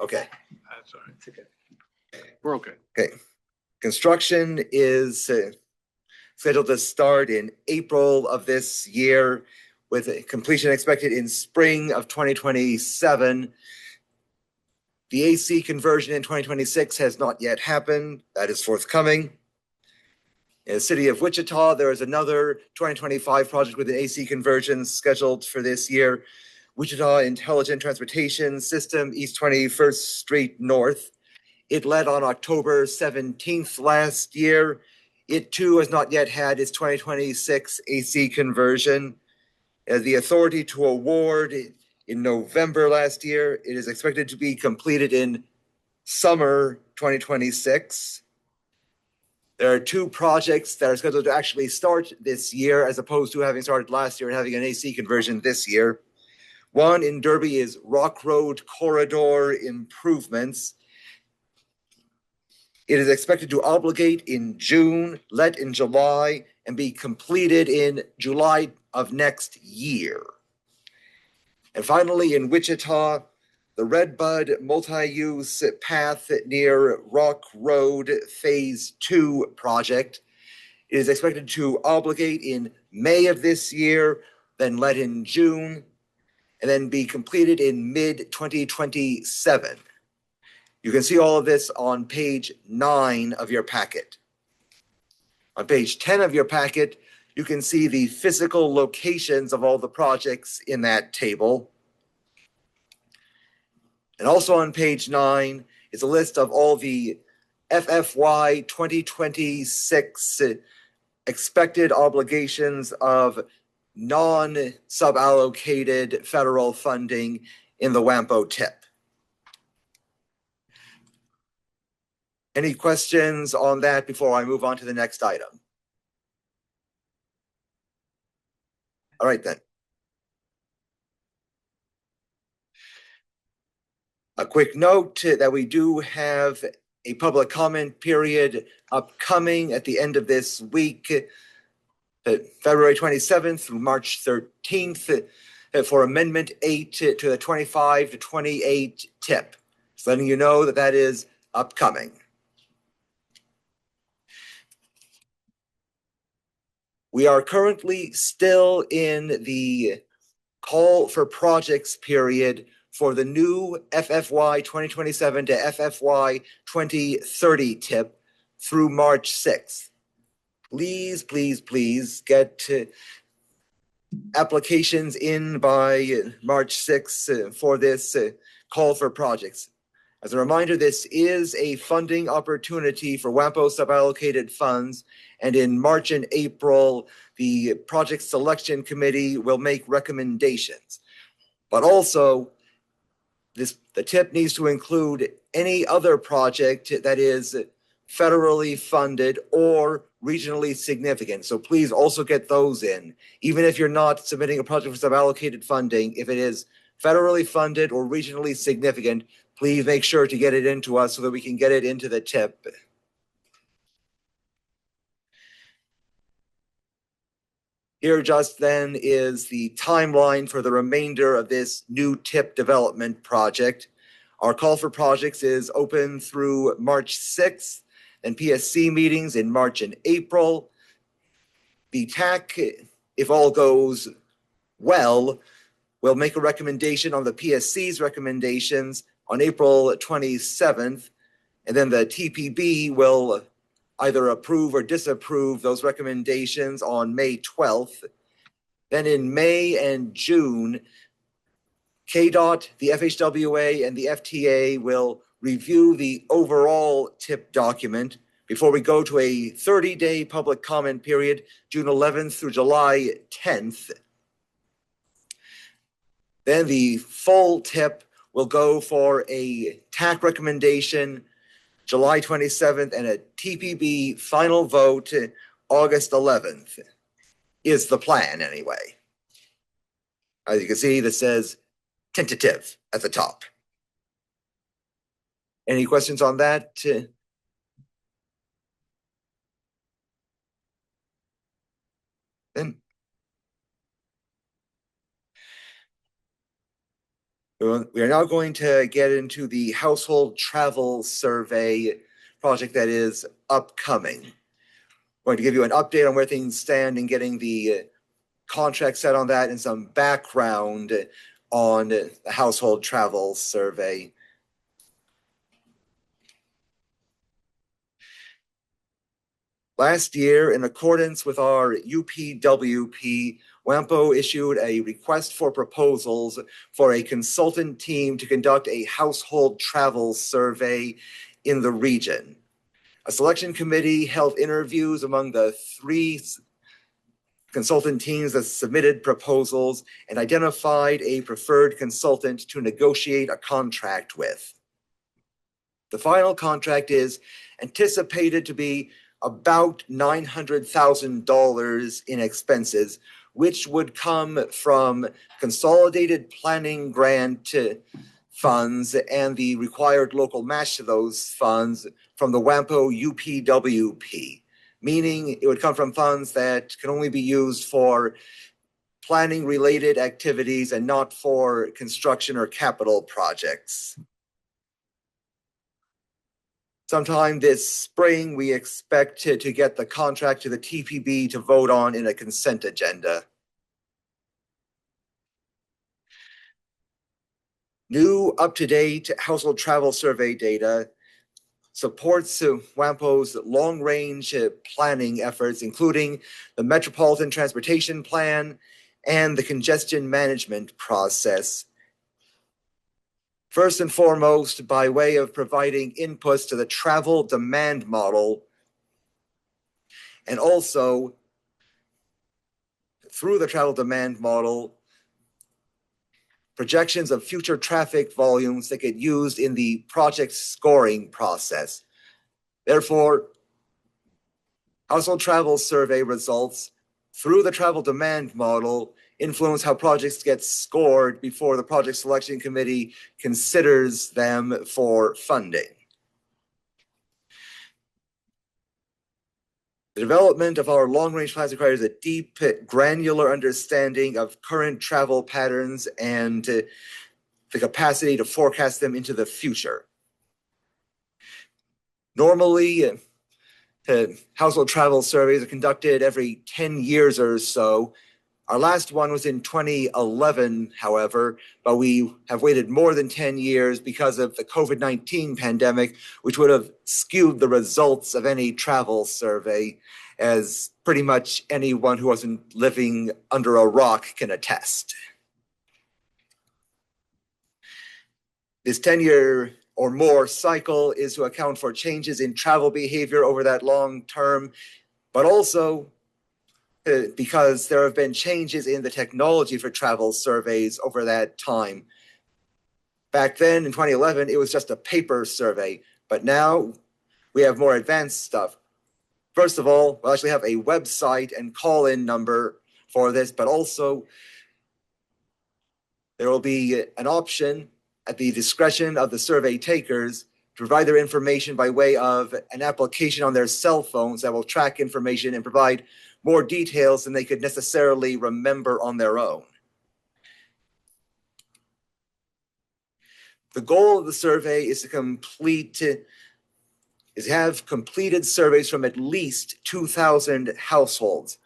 Okay. That's all right. It's okay. We're okay. Okay. Construction is scheduled to start in April of this year, with completion expected in spring of 2027. The AC conversion in 2026 has not yet happened. That is forthcoming. In the city of Wichita, there is another 2025 project with an AC conversion scheduled for this year. Wichita Intelligent Transportation System, East 21st Street North. It led on October 17th last year. It too has not yet had its 2026 AC conversion. As the authority to award in November last year, it is expected to be completed in summer 2026. There are two projects that are scheduled to actually start this year, as opposed to having started last year and having an AC conversion this year. One in Derby is Rock Road Corridor improvements. It is expected to obligate in June, let in July, and be completed in July of next year. And finally, in Wichita, the Redbud multi-use path near Rock Road Phase 2 project is expected to obligate in May of this year, then let in June, and then be completed in mid-2027. You can see all of this on page 9 of your packet. On page 10 of your packet, you can see the physical locations of all the projects in that table. And also on page 9 is a list of all the FFY 2026 expected obligations of non-suballocated federal funding in the WAMPO tip. Any questions on that before I move on to the next item? All right then. A quick note that we do have a public comment period upcoming at the end of this week, February 27th through March 13th, for Amendment 8 to the 25 to 28 tip. Just letting you know that that is upcoming. We are currently still in the call for projects period for the new FFY 2027 to FFY 2030 tip through March 6th. Please, please, please get applications in by March 6th for this call for projects. As a reminder, this is a funding opportunity for WAMPO suballocated funds, and in March and April, the project selection committee will make recommendations. But also, the tip needs to include any other project that is federally funded or regionally significant. So please also get those in. Even if you're not submitting a project for suballocated funding, if it is federally funded or regionally significant, please make sure to get it into us so that we can get it into the tip. Here just then is the timeline for the remainder of this new tip development project. Our call for projects is open through March 6th, and PSC meetings in March and April. The TAC, if all goes well, will make a recommendation on the PSC's recommendations on April 27th, and then the TPB will either approve or disapprove those recommendations on May 12th. Then in May and June, KDOT, the FHWA, and the FTA will review the overall tip document before we go to a 30-day public comment period, June 11th through July 10th. Then the full tip will go for a TAC recommendation July 27th and a TPB final vote August 11th is the plan anyway. As you can see, this says tentative at the top. Any questions on that? Then We are now going to get into the household travel survey project that is upcoming. I'm going to give you an update on where things stand in getting the contract set on that and some background on the household travel survey. Last year, in accordance with our UPWP, WAMPO issued a request for proposals for a consultant team to conduct a household travel survey in the region. A selection committee held interviews among the 3 consultant teams that submitted proposals and identified a preferred consultant to negotiate a contract with. The final contract is anticipated to be about $900,000 in expenses, which would come from consolidated planning grant funds and the required local match to those funds from the WAMPO UPWP, meaning it would come from funds that can only be used for planning related activities and not for construction or capital projects. Sometime this spring, we expect to get the contract to the TPB to vote on in a consent agenda. New up-to-date household travel survey data supports WAMPO's long-range planning efforts, including the Metropolitan Transportation Plan and the congestion management process. First and foremost, by way of providing inputs to the travel demand model, and also through the travel demand model, projections of future traffic volumes that get used in the project scoring process. Therefore, household travel survey results through the travel demand model influence how projects get scored before the project selection committee considers them for funding. The development of our long-range plans requires a deep, granular understanding of current travel patterns and the capacity to forecast them into the future. Normally, household travel surveys are conducted every 10 years or so. Our last one was in 2011, however, but we have waited more than 10 years because of the COVID-19 pandemic, which would have skewed the results of any travel survey, as pretty much anyone who wasn't living under a rock can attest. This 10-year or more cycle is to account for changes in travel behavior over that long term, but also because there have been changes in the technology for travel surveys over that time. Back then in 2011, it was just a paper survey, but now we have more advanced stuff. First of all, we'll actually have a website and call-in number for this, but also there will be an option at the discretion of the survey takers to provide their information by way of an application on their cell phones that will track information and provide more details than they could necessarily remember on their own. The goal of the survey is to have completed surveys from at least 2,000 households.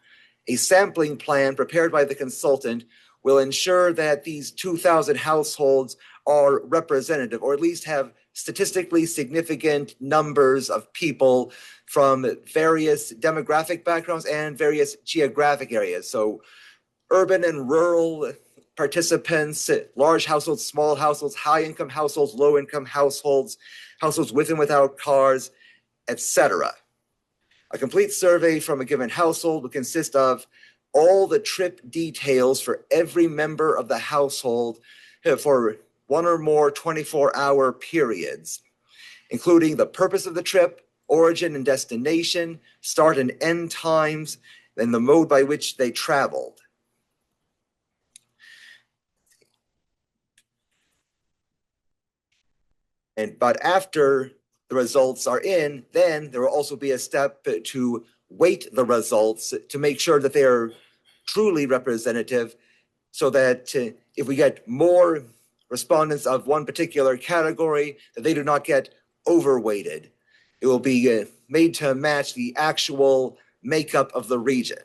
A sampling plan prepared by the consultant will ensure that these 2,000 households are representative, or at least have statistically significant numbers of people from various demographic backgrounds and various geographic areas. So urban and rural participants, large households, small households, high-income households, low-income households, households with and without cars, etc. A complete survey from a given household would consist of all the trip details for every member of the household for one or more 24-hour periods, including the purpose of the trip, origin and destination, start and end times, and the mode by which they traveled. But after the results are in, then there will also be a step to weight the results to make sure that they are truly representative, so that if we get more respondents of one particular category, that they do not get overweighted. It will be made to match the actual makeup of the region.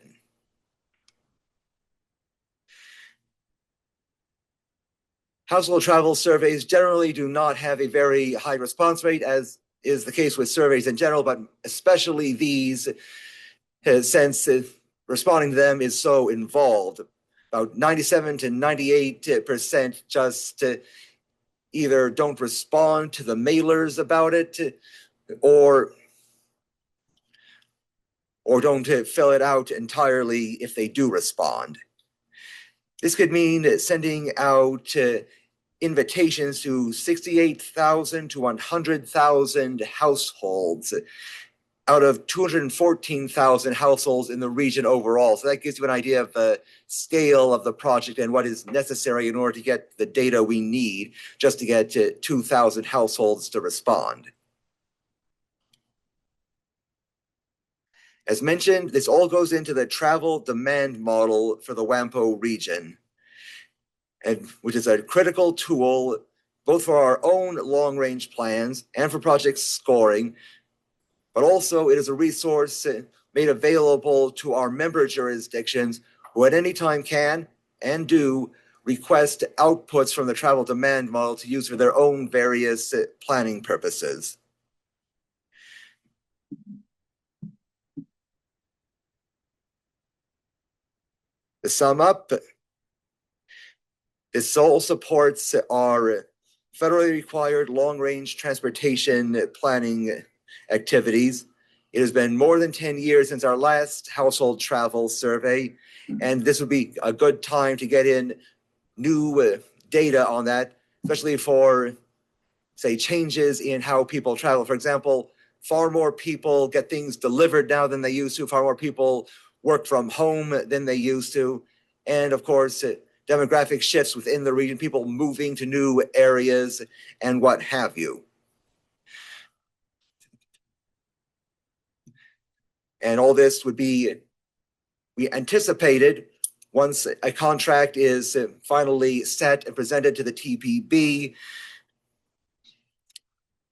Household travel surveys generally do not have a very high response rate, as is the case with surveys in general, but especially these, since responding to them is so involved. About 97 to 98% just either don't respond to the mailers about it, or don't fill it out entirely if they do respond. This could mean sending out invitations to 68,000 to 100,000 households out of 214,000 households in the region overall. So that gives you an idea of the scale of the project and what is necessary in order to get the data we need just to get 2,000 households to respond. As mentioned, this all goes into the travel demand model for the WAMPO region, and which is a critical tool both for our own long-range plans and for project scoring, but also it is a resource made available to our member jurisdictions who at any time can and do request outputs from the travel demand model to use for their own various planning purposes. To sum up, this all supports our federally required long-range transportation planning activities. It has been more than 10 years since our last household travel survey, and this would be a good time to get in new data on that, especially for, say, changes in how people travel. For example, far more people get things delivered now than they used to, far more people work from home than they used to, and of course, demographic shifts within the region, people moving to new areas and what have you. And all this would be, we anticipated, once a contract is finally set and presented to the TPB,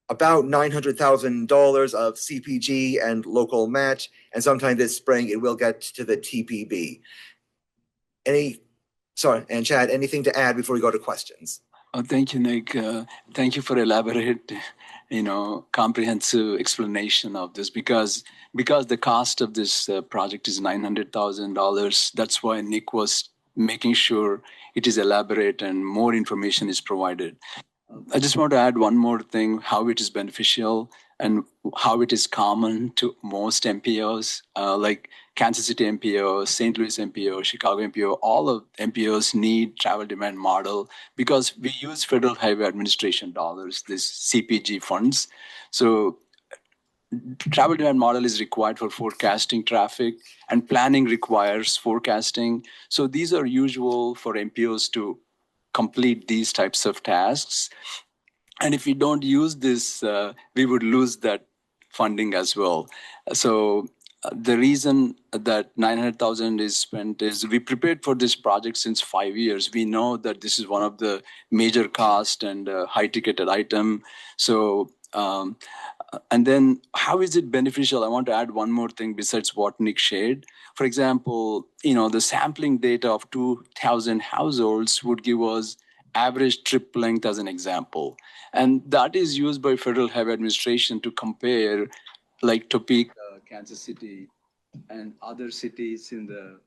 about $900,000 of CPG and local match, and sometime this spring it will get to the TPB. And Chad, anything to add before we go to questions? Oh, thank you, Nick. Thank you for elaborate, comprehensive explanation of this, because the cost of this project is $900,000. That's why Nick was making sure it is elaborate and more information is provided. I just want to add one more thing, how it is beneficial and how it is common to most MPOs, like Kansas City MPO, St. Louis MPO, Chicago MPO. All of MPOs need travel demand model because we use Federal Highway Administration dollars, this CPG funds. So travel demand model is required for forecasting traffic, and planning requires forecasting. So these are usual for MPOs to complete these types of tasks. And if we don't use this, we would lose that funding as well. So the reason that $900,000 is spent is we prepared for this project since 5 years. We know that this is one of the major cost and high ticketed item. So, and then how is it beneficial? I want to add one more thing besides what Nick shared. For example, the sampling data of 2,000 households would give us average trip length as an example. And that is used by Federal Highway Administration to compare like Topeka, Kansas City, and other cities in the,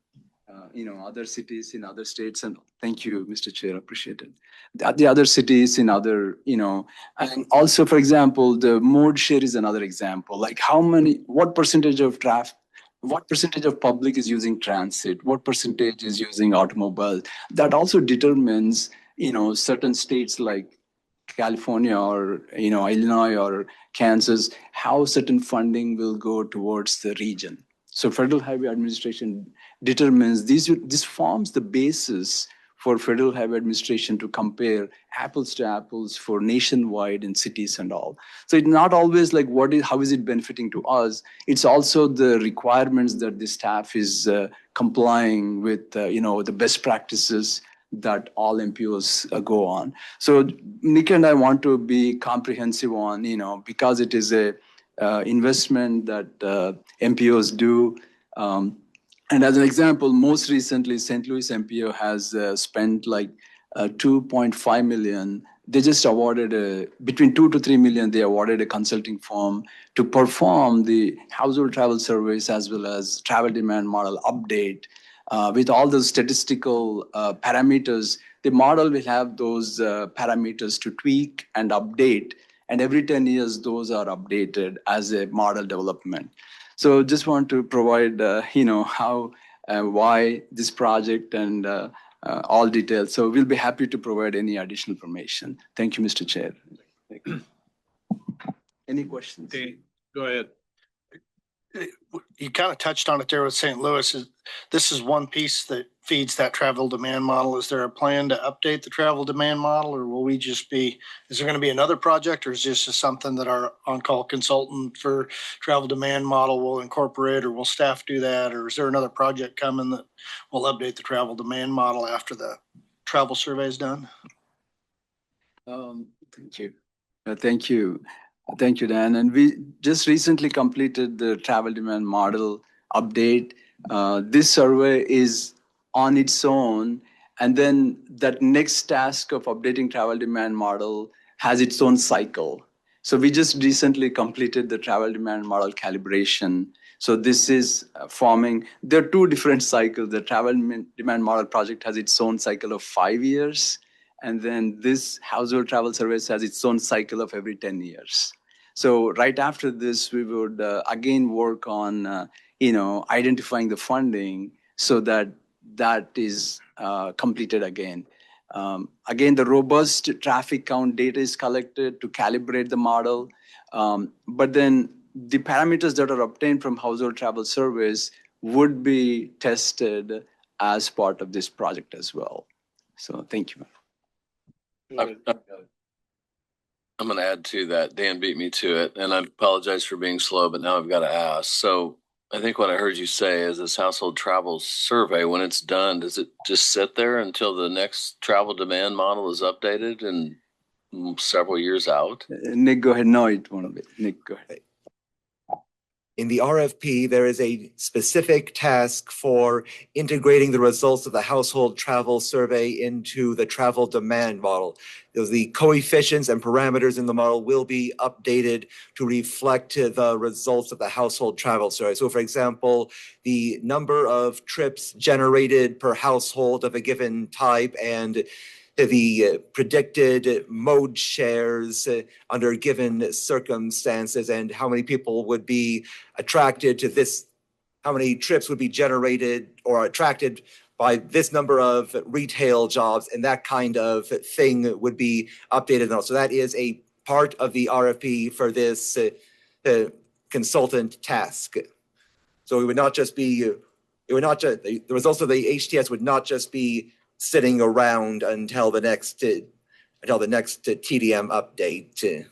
other cities in other states. And thank you, Mr. Chair, appreciate it. The other cities in other, and also, for example, the mode share is another example. Like what percentage of traffic, what percentage of public is using transit? What percentage is using automobile? That also determines, certain states like California or, Illinois or Kansas, how certain funding will go towards the region. So Federal Highway Administration determines this forms the basis for Federal Highway Administration to compare apples to apples for nationwide in cities and all. So it's not always like how is it benefiting to us? It's also the requirements that the staff is complying with, the best practices that all MPOs go on. So Nick and I want to be comprehensive on, because it is a investment that MPOs do. And as an example, most recently, St. Louis MPO has spent like 2.5 million. They just awarded between 2 to 3 million. They awarded a consulting firm to perform the household travel surveys as well as travel demand model update with all those statistical parameters. The model will have those parameters to tweak and update, and every 10 years, those are updated as a model development. So just want to provide, how, why this project and all details. So we'll be happy to provide any additional information. Thank you, Mr. Chair. Any questions? Okay, go ahead. You kind of touched on it there with St. Louis. This is one piece that feeds that travel demand model. Is there a plan to update the travel demand model, or will we just be, is there going to be another project, or is this just something that our on-call consultant for travel demand model will incorporate, or will staff do that, or is there another project coming that will update the travel demand model after the travel survey is done? Thank you. Thank you. Thank you, Dan. And we just recently completed the travel demand model update. This survey is on its own. And then that next task of updating travel demand model has its own cycle. So we just recently completed the travel demand model calibration. So this is forming, there are two different cycles. The travel demand model project has its own cycle of 5 years. And then this household travel service has its own cycle of every 10 years. So right after this, we would again work on, identifying the funding so that that is completed again. Again, the robust traffic count data is collected to calibrate the model. But then the parameters that are obtained from household travel surveys would be tested as part of this project as well. So thank you. I'm going to add to that. Dan beat me to it, and I apologize for being slow, but now I've got to ask. So I think what I heard you say is this household travel survey, when it's done, does it just sit there until the next travel demand model is updated and several years out? Nick, go ahead. No, it won't be. Nick, go ahead. In the RFP, there is a specific task for integrating the results of the household travel survey into the travel demand model. The coefficients and parameters in the model will be updated to reflect the results of the household travel survey. So for example, the number of trips generated per household of a given type and the predicted mode shares under given circumstances and how many people would be attracted to this, how many trips would be generated or attracted by this number of retail jobs, and that kind of thing would be updated. So that is a part of the RFP for this consultant task. So it would not just be, the results of the HTS would not just be sitting around until the next TDM update.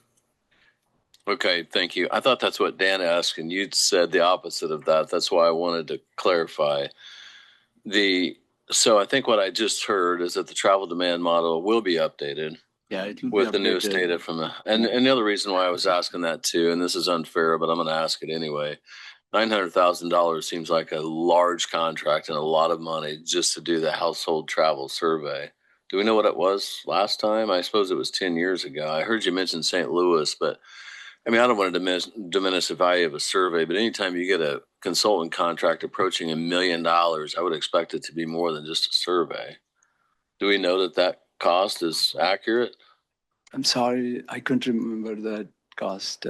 Okay, thank you. I thought that's what Dan asked, and you said the opposite of that. That's why I wanted to clarify. So I think what I just heard is that the travel demand model will be updated. Yeah, it will with be the updated. newest data from the and the other reason why I was asking that too, and this is unfair, but I'm going to ask it anyway. $900,000 seems like a large contract and a lot of money just to do the household travel survey. Do we know what it was last time? I suppose it was 10 years ago. I heard you mention St. Louis, but I mean, I don't want to diminish the value of a survey, but anytime you get a consultant contract approaching $1 million, I would expect it to be more than just a survey. Do we know that that cost is accurate? I'm sorry, I couldn't remember that cost.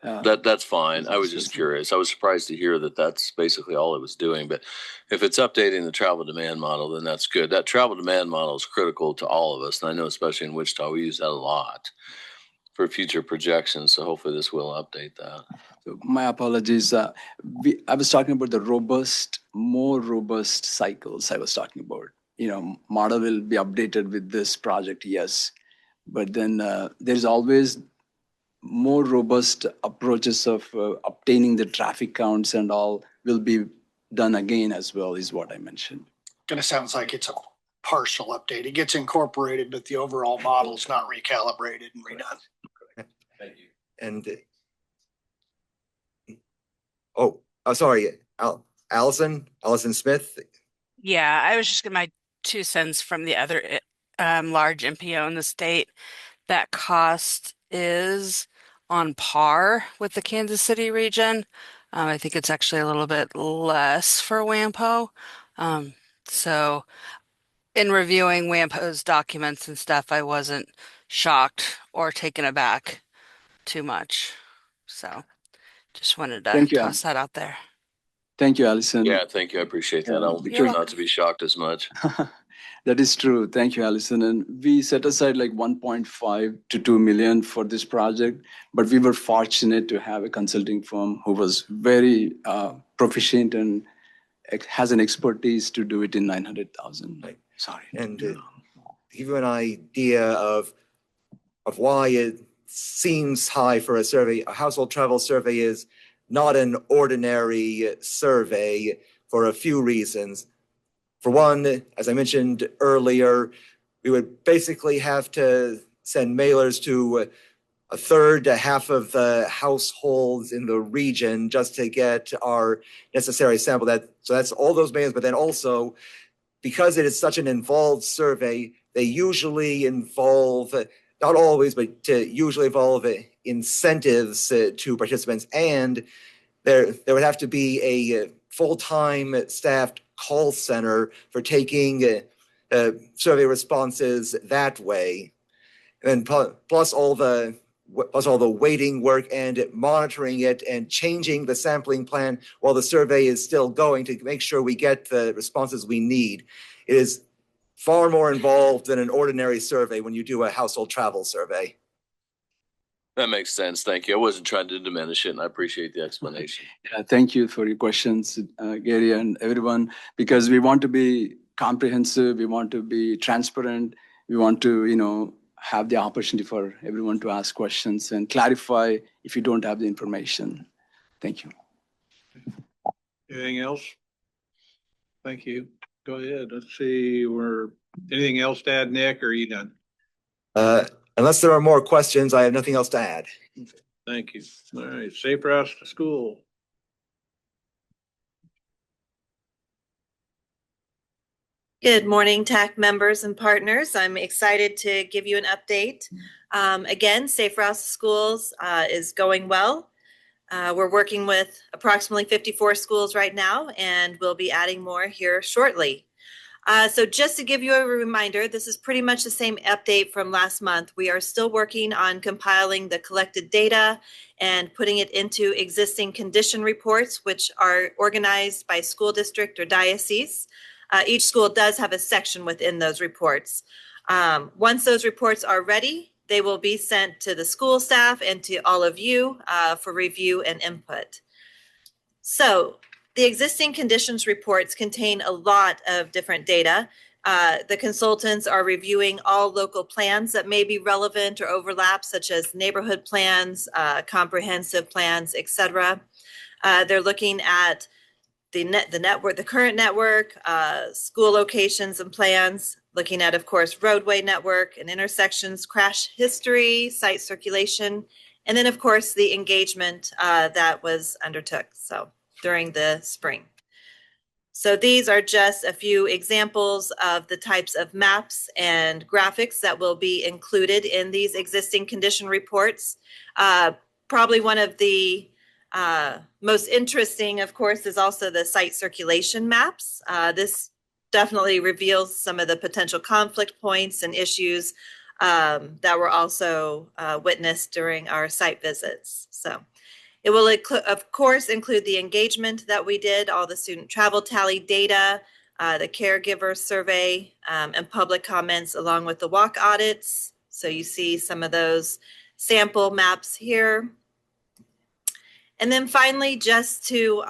That's fine. I was just curious. I was surprised to hear that that's basically all it was doing. But if it's updating the travel demand model, then that's good. That travel demand model is critical to all of us. And I know especially in Wichita, we use that a lot for future projections. So hopefully this will update that. So my apologies. I was talking about the more robust cycles I was talking about. Model will be updated with this project, yes. But then there's always more robust approaches of obtaining the traffic counts and all will be done again as well, is what I mentioned. Kind of sounds like it's a partial update. It gets incorporated, but the overall model is not recalibrated and redone. Thank you. And sorry, Allison Smith. Yeah, I was just getting my 2 cents from the other large MPO in the state. That cost is on par with the Kansas City region. I think it's actually a little bit less for WAMPO. So in reviewing WAMPO's documents and stuff, I wasn't shocked or taken aback too much. So just wanted to Thank you. toss that out there. Thank you, Allison. Yeah, thank you. I appreciate that. Yeah, I'll because- try not to be shocked as much. That is true. Thank you, Allison. And we set aside like 1.5 to 2 million for this project, but we were fortunate to have a consulting firm who was very proficient and has an expertise to do it in 900,000. Right. Sorry. And to give you an idea of why it seems high for a survey, a household travel survey is not an ordinary survey for a few reasons. For one, as I mentioned earlier, we would basically have to send mailers to a third to half of the households in the region just to get our necessary sample. So that's all those mailers, but then also, because it is such an involved survey, they usually involve, not always, but usually involve incentives to participants. And there would have to be a full-time staffed call center for taking survey responses that way. And plus all the waiting work and monitoring it and changing the sampling plan while the survey is still going to make sure we get the responses we need. It is far more involved than an ordinary survey when you do a household travel survey. That makes sense. Thank you. I wasn't trying to diminish it, and I appreciate the explanation. Thank you for your questions, Gary and everyone, because we want to be comprehensive, we want to be transparent, we want to, have the opportunity for everyone to ask questions and clarify if you don't have the information. Thank you. Anything else? Thank you. Go ahead. Let's see, anything else to add, Nick, or are you done? Unless there are more questions, I have nothing else to add. Thank you. All right, safe routes to school. Good morning, TAC members and partners. I'm excited to give you an update. Again, Safe Routes to Schools is going well. We're working with approximately 54 schools right now, and we'll be adding more here shortly. So just to give you a reminder, this is pretty much the same update from last month. We are still working on compiling the collected data and putting it into existing condition reports, which are organized by school district or diocese. Each school does have a section within those reports. Once those reports are ready, they will be sent to the school staff and to all of you for review and input. So the existing conditions reports contain a lot of different data. The consultants are reviewing all local plans that may be relevant or overlap, such as neighborhood plans, comprehensive plans, etc. They're looking at the network, the current network, school locations and plans, looking at, of course, roadway network and intersections, crash history, site circulation, and then, of course, the engagement that was undertook during the spring. So these are just a few examples of the types of maps and graphics that will be included in these existing condition reports. Probably one of the most interesting, of course, is also the site circulation maps. This definitely reveals some of the potential conflict points and issues that were also witnessed during our site visits. So it will, of course, include the engagement that we did, all the student travel tally data, the caregiver survey, and public comments, along with the walk audits. So you see some of those sample maps here. And then finally, just to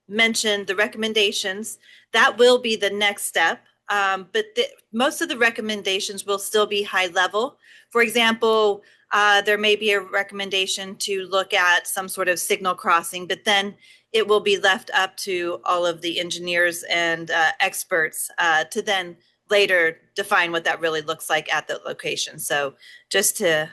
mention the recommendations, that will be the next step. But most of the recommendations will still be high level. For example, there may be a recommendation to look at some sort of signal crossing, but then it will be left up to all of the engineers and experts to then later define what that really looks like at the location. So just to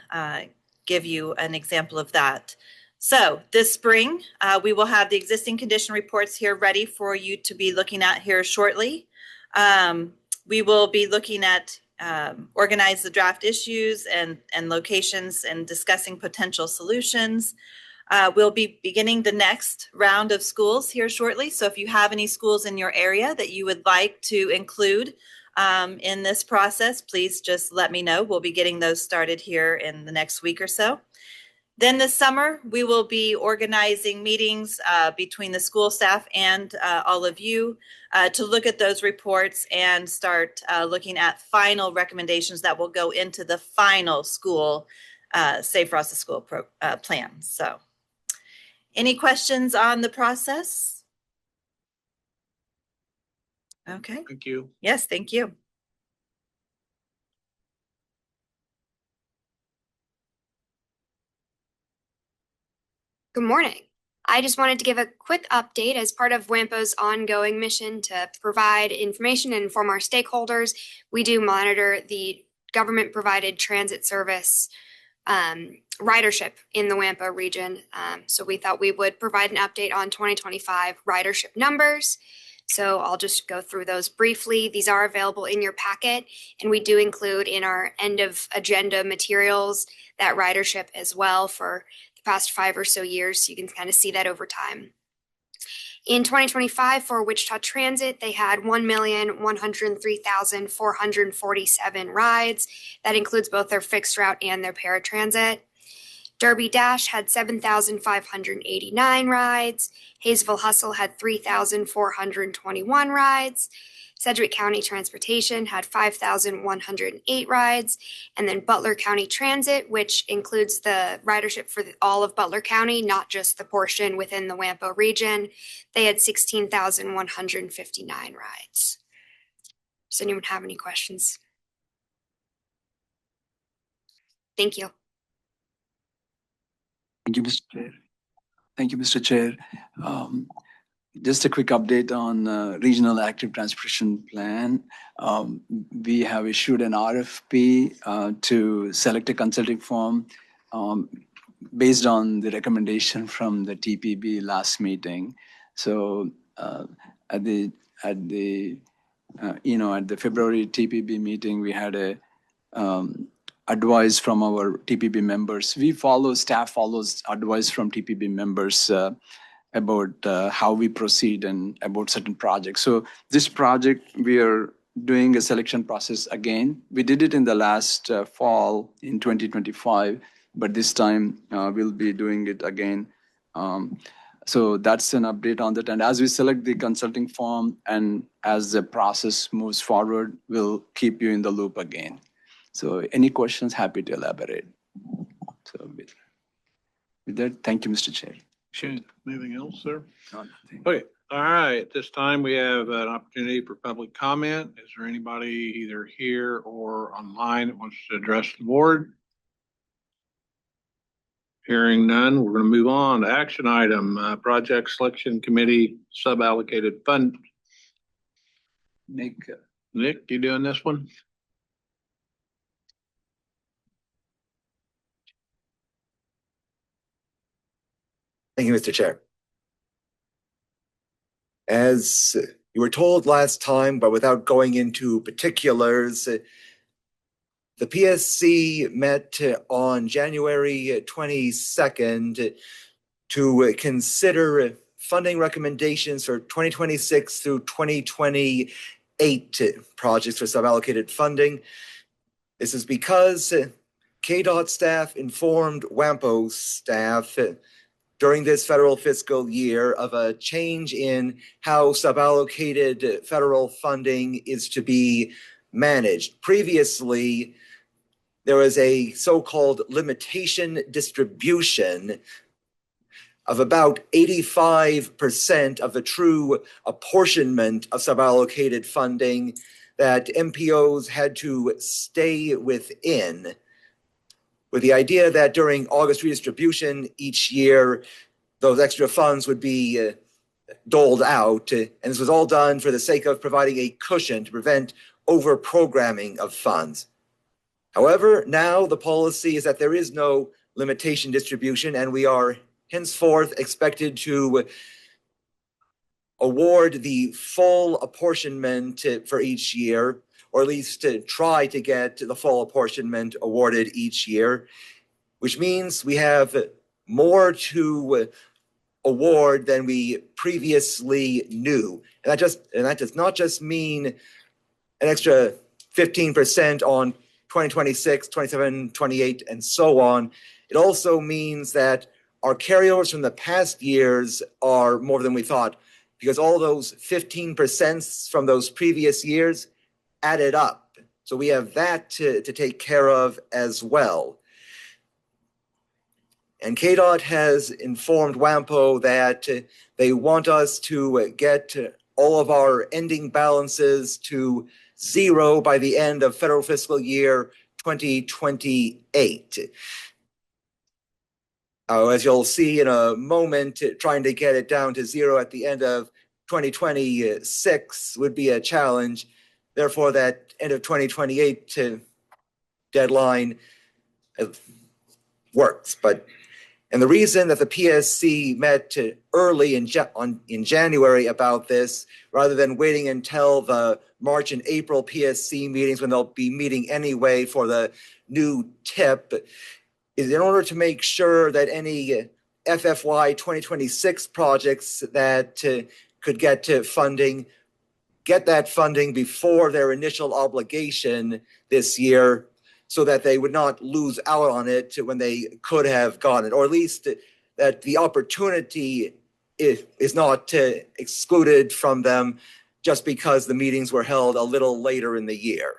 give you an example of that. So this spring, we will have the existing condition reports here ready for you to be looking at here shortly. We will be looking at organize the draft issues and locations and discussing potential solutions. We'll be beginning the next round of schools here shortly. So if you have any schools in your area that you would like to include in this process, please just let me know. We'll be getting those started here in the next week or so. Then this summer, we will be organizing meetings between the school staff and all of you to look at those reports and start looking at final recommendations that will go into the final school Safe Routes to School plan. So any questions on the process? Okay. Thank you. Yes, thank you. Good morning. I just wanted to give a quick update as part of WAMPO's ongoing mission to provide information and inform our stakeholders. We do monitor the government-provided transit service ridership in the WAMPO region. So we thought we would provide an update on 2025 ridership numbers. So I'll just go through those briefly. These are available in your packet, and we do include in our end of agenda materials that ridership as well for the past 5 or so years. So you can kind of see that over time. In 2025 for Wichita Transit, they had 1,103,447 rides. That includes both their fixed route and their paratransit. Derby Dash had 7,589 rides. Hayesville Hustle had 3,421 rides. Sedgwick County Transportation had 5,108 rides. And then Butler County Transit, which includes the ridership for all of Butler County, not just the portion within the WAMPO region, they had 16,159 rides. Does anyone have any questions? Thank you. Thank you, Mr. Chair. Thank you, Mr. Chair. Just a quick update on Regional Active Transportation Plan. We have issued an RFP to select a consulting firm based on the recommendation from the TPB last meeting. So at the February TPB meeting, we had a advice from our TPB members. Staff follows advice from TPB members about how we proceed and about certain projects. So this project, we are doing a selection process again. We did it in the last fall in 2025, but this time we'll be doing it again. So that's an update on that. And as we select the consulting firm and as the process moves forward, we'll keep you in the loop again. So any questions, happy to elaborate. So with that, thank you, Mr. Chair. Okay, anything else, sir? No, nothing. Okay, all right. At this time, we have an opportunity for public comment. Is there anybody either here or online that wants to address the board? Hearing none, we're going to move on to action item, project selection committee sub-allocated fund. Nick, Nick, you doing this one? Thank you, Mr. Chair. As you were told last time, but without going into particulars, the PSC met on January 22nd to consider funding recommendations for 2026 through 2028 projects for sub-allocated funding. This is because KDOT staff informed WAMPO staff during this federal fiscal year of a change in how sub-allocated federal funding is to be managed. Previously, there was a so-called limitation distribution of about 85% of the true apportionment of sub-allocated funding that MPOs had to stay within, with the idea that during August redistribution each year, those extra funds would be doled out. And this was all done for the sake of providing a cushion to prevent over programming of funds. However, now the policy is that there is no limitation distribution, and we are henceforth expected to award the full apportionment for each year, or at least to try to get the full apportionment awarded each year, which means we have more to award than we previously knew. And that does not just mean an extra 15% on 2026, 27, 28, and so on. It also means that our carryovers from the past years are more than we thought, because all those 15% from those previous years added up. So we have that to take care of as well. And KDOT has informed WAMPO that they want us to get all of our ending balances to zero by the end of federal fiscal year 2028. As you'll see in a moment, trying to get it down to zero at the end of 2026 would be a challenge. Therefore, that end of 2028 deadline works. And the reason that the PSC met early in January about this, rather than waiting until the March and April PSC meetings when they'll be meeting anyway for the new TIP, is in order to make sure that any FFY 2026 projects that could get funding, get that funding before their initial obligation this year, so that they would not lose out on it when they could have gotten it, or at least that the opportunity is not excluded from them just because the meetings were held a little later in the year.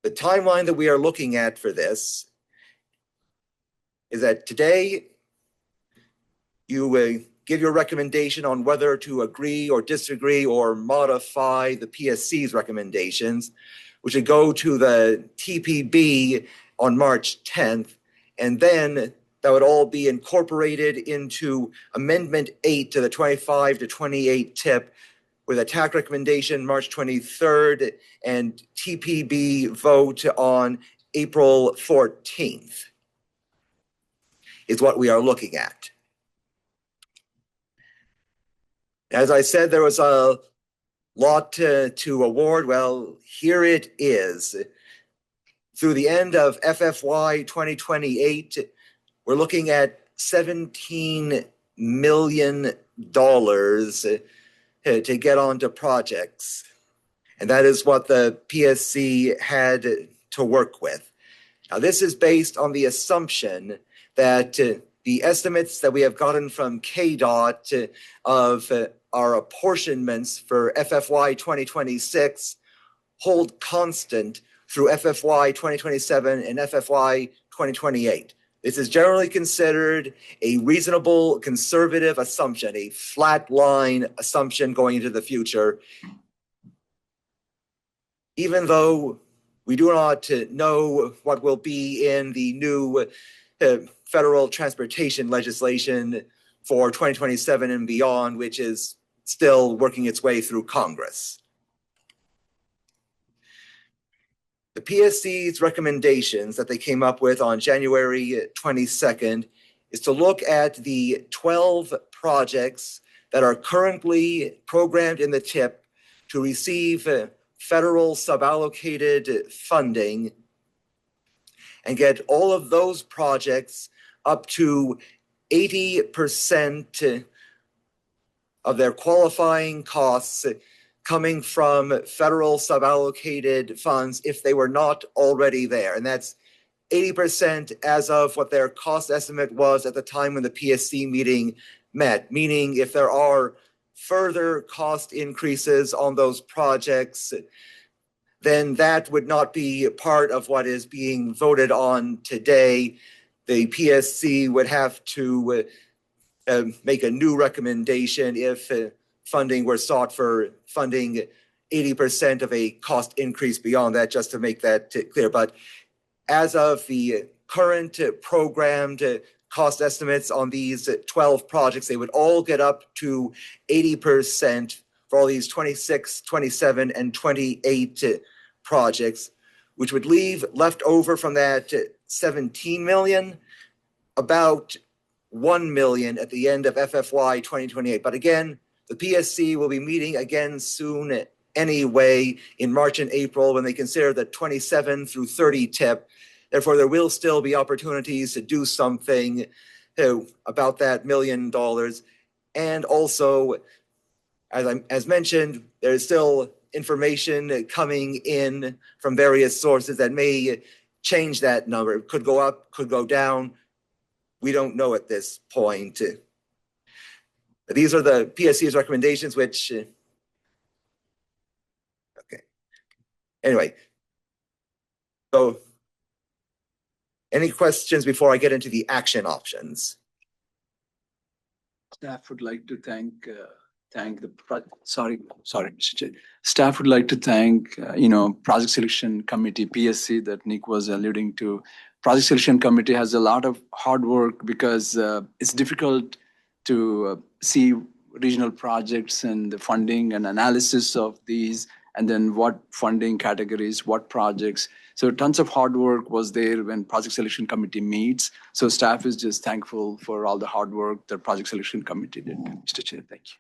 The timeline that we are looking at for this is that today you give your recommendation on whether to agree or disagree or modify the PSC's recommendations, which would go to the TPB on March 10th, and then that would all be incorporated into Amendment 8 to the 25 to 28 TIP, with a TAC recommendation March 23rd and TPB vote on April 14th is what we are looking at. As I said, there was a lot to award. Well, here it is. Through the end of FFY 2028, we're looking at $17 million to get onto projects. And that is what the PSC had to work with. Now, this is based on the assumption that the estimates that we have gotten from KDOT of our apportionments for FFY 2026 hold constant through FFY 2027 and FFY 2028. This is generally considered a reasonable conservative assumption, a flat line assumption going into the future, even though we do not know what will be in the new federal transportation legislation for 2027 and beyond, which is still working its way through Congress. The PSC's recommendations that they came up with on January 22nd is to look at the 12 projects that are currently programmed in the TIP to receive federal suballocated funding and get all of those projects up to 80% of their qualifying costs coming from federal suballocated funds if they were not already there. And that's 80% as of what their cost estimate was at the time when the PSC meeting met, meaning if there are further cost increases on those projects, then that would not be part of what is being voted on today. The PSC would have to make a new recommendation if funding were sought for funding 80% of a cost increase beyond that, just to make that clear. But as of the current programmed cost estimates on these 12 projects, they would all get up to 80% for all these 26, 27, and 28 projects, which would leave left over from that 17 million, about 1 million at the end of FFY 2028. But again, the PSC will be meeting again soon anyway in March and April when they consider the 27 through 30 tip. Therefore, there will still be opportunities to do something about that $1 million. And also, as mentioned, there's still information coming in from various sources that may change that number. It could go up, could go down. We don't know at this point. These are the PSC's recommendations, which, okay. Anyway, so any questions before I get into the action options? Staff would like to thank the Mr. Chair. Staff would like to thank Project Selection Committee PSC that Nick was alluding to. Project Selection Committee has a lot of hard work because it's difficult to see regional projects and the funding and analysis of these, and then what funding categories, what projects. So tons of hard work was there when Project Selection Committee meets. So staff is just thankful for all the hard work that Project Selection Committee did. Mr. Chair, thank you.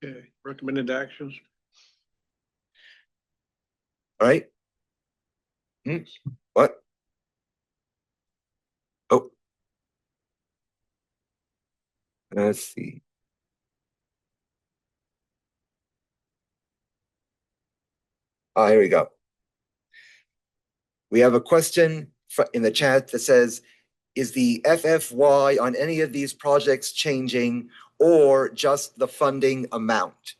Okay, recommended actions. All right. What? Oh. Let's see. Here we go. We have a question in the chat that says, is the FFY on any of these projects changing or just the funding amount?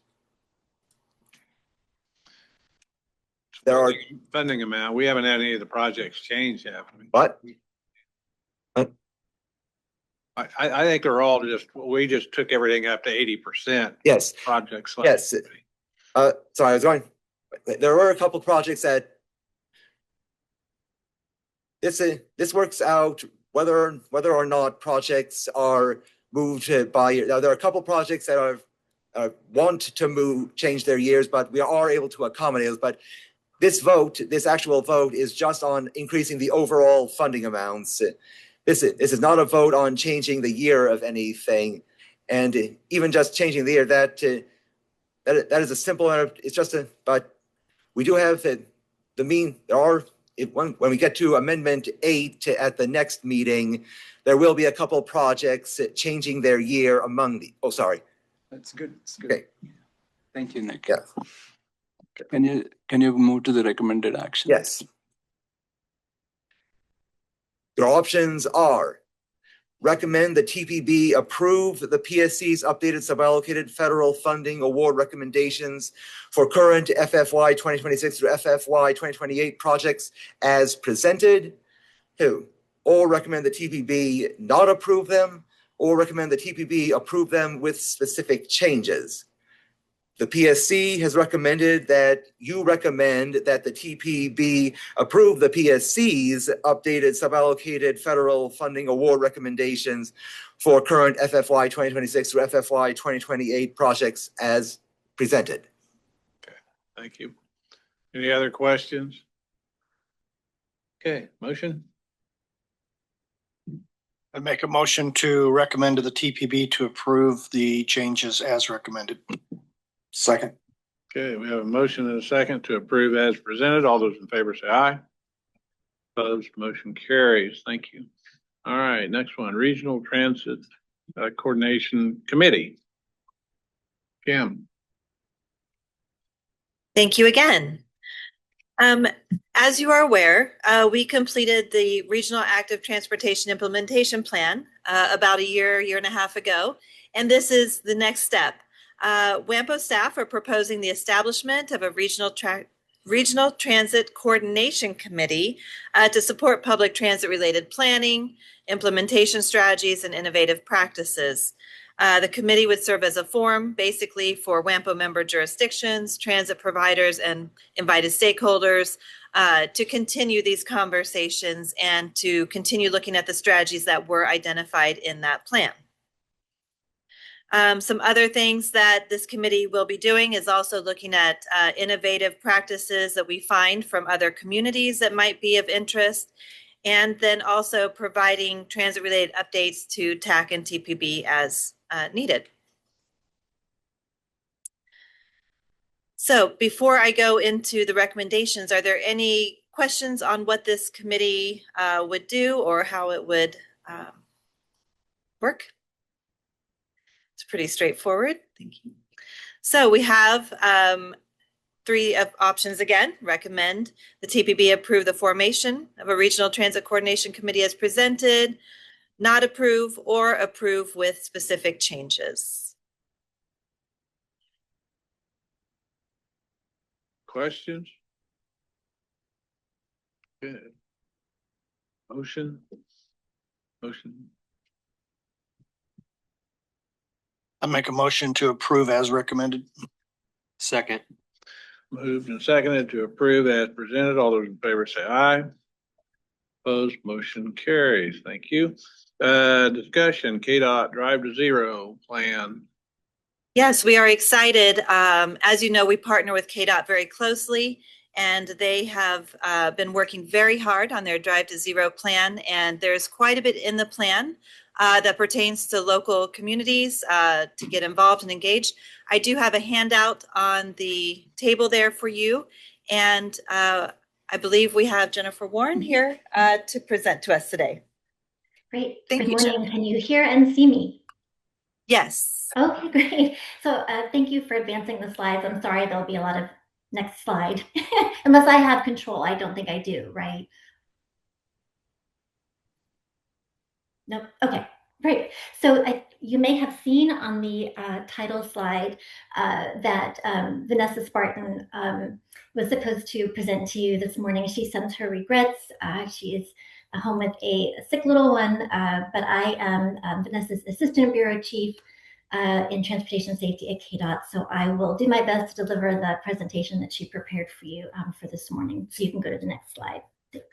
There are Funding amount. We haven't had any of the projects change yet. what? I think they're all we just took everything up to 80%. Yes. Projects. Yes. Sorry, I was going. There were a couple projects that this works out whether or not projects are moved by. Now there are a couple projects that are want to change their years, but we are able to accommodate those. But this actual vote is just on increasing the overall funding amounts. This is not a vote on changing the year of anything, and even just changing the year that is a simple. It's just but we do have when we get to Amendment 8 at the next meeting, there will be a couple projects changing their year among the. Oh, sorry. That's good. That's good. Okay. Thank you, Nick. Yeah. Can you move to the recommended action? Yes. Your options are recommend the TPB approve the PSC's updated suballocated federal funding award recommendations for current FFY 2026 through FFY 2028 projects as presented. Or recommend the TPB not approve them, or recommend the TPB approve them with specific changes. The PSC has recommended that the TPB approve the PSC's updated suballocated federal funding award recommendations for current FFY 2026 through FFY 2028 projects as presented. Okay, thank you. Any other questions? Okay, motion? I make a motion to recommend to the TPB to approve the changes as recommended. Second. Okay, we have a motion and a second to approve as presented. All those in favor say aye. Opposed, motion carries. Thank you. All right, next one, Regional Transit Coordination Committee. Kim. Thank you again. As you are aware, we completed the Regional Active Transportation Implementation Plan about a year and a half ago, and this is the next step. WAMPO staff are proposing the establishment of a Regional Transit Coordination Committee to support public transit-related planning, implementation strategies, and innovative practices. The committee would serve as a forum, basically, for WAMPO member jurisdictions, transit providers, and invited stakeholders to continue these conversations and to continue looking at the strategies that were identified in that plan. Some other things that this committee will be doing is also looking at innovative practices that we find from other communities that might be of interest, and then also providing transit-related updates to TAC and TPB as needed. So before I go into the recommendations, are there any questions on what this committee would do or how it would work? It's pretty straightforward. Thank you. So we have three options again. Recommend the TPB approve the formation of a regional transit coordination committee as presented, not approve, or approve with specific changes. Questions? Good. Motion? I make a motion to approve as recommended. Second. Moved and seconded to approve as presented. All those in favor say aye. Opposed, motion carries. Thank you. Discussion, KDOT Drive to Zero plan. Yes, we are excited. As you know, we partner with KDOT very closely, and they have been working very hard on their Drive to Zero plan. And there's quite a bit in the plan that pertains to local communities to get involved and engaged. I do have a handout on the table there for you. And I believe we have Jennifer Warren here to present to us today. Great. Thank Good you, morning. Jen. Can you hear and see me? Yes. Okay, great. So thank you for advancing the slides. I'm sorry, there'll be a lot of next slide. Unless I have control, I don't think I do, right? Nope. Okay, great. So you may have seen on the title slide that Vanessa Spartan was supposed to present to you this morning. She sends her regrets. She is home with a sick little one, but I am Vanessa's Assistant Bureau Chief in Transportation Safety at KDOT. So I will do my best to deliver the presentation that she prepared for you for this morning. So you can go to the next slide. Thanks.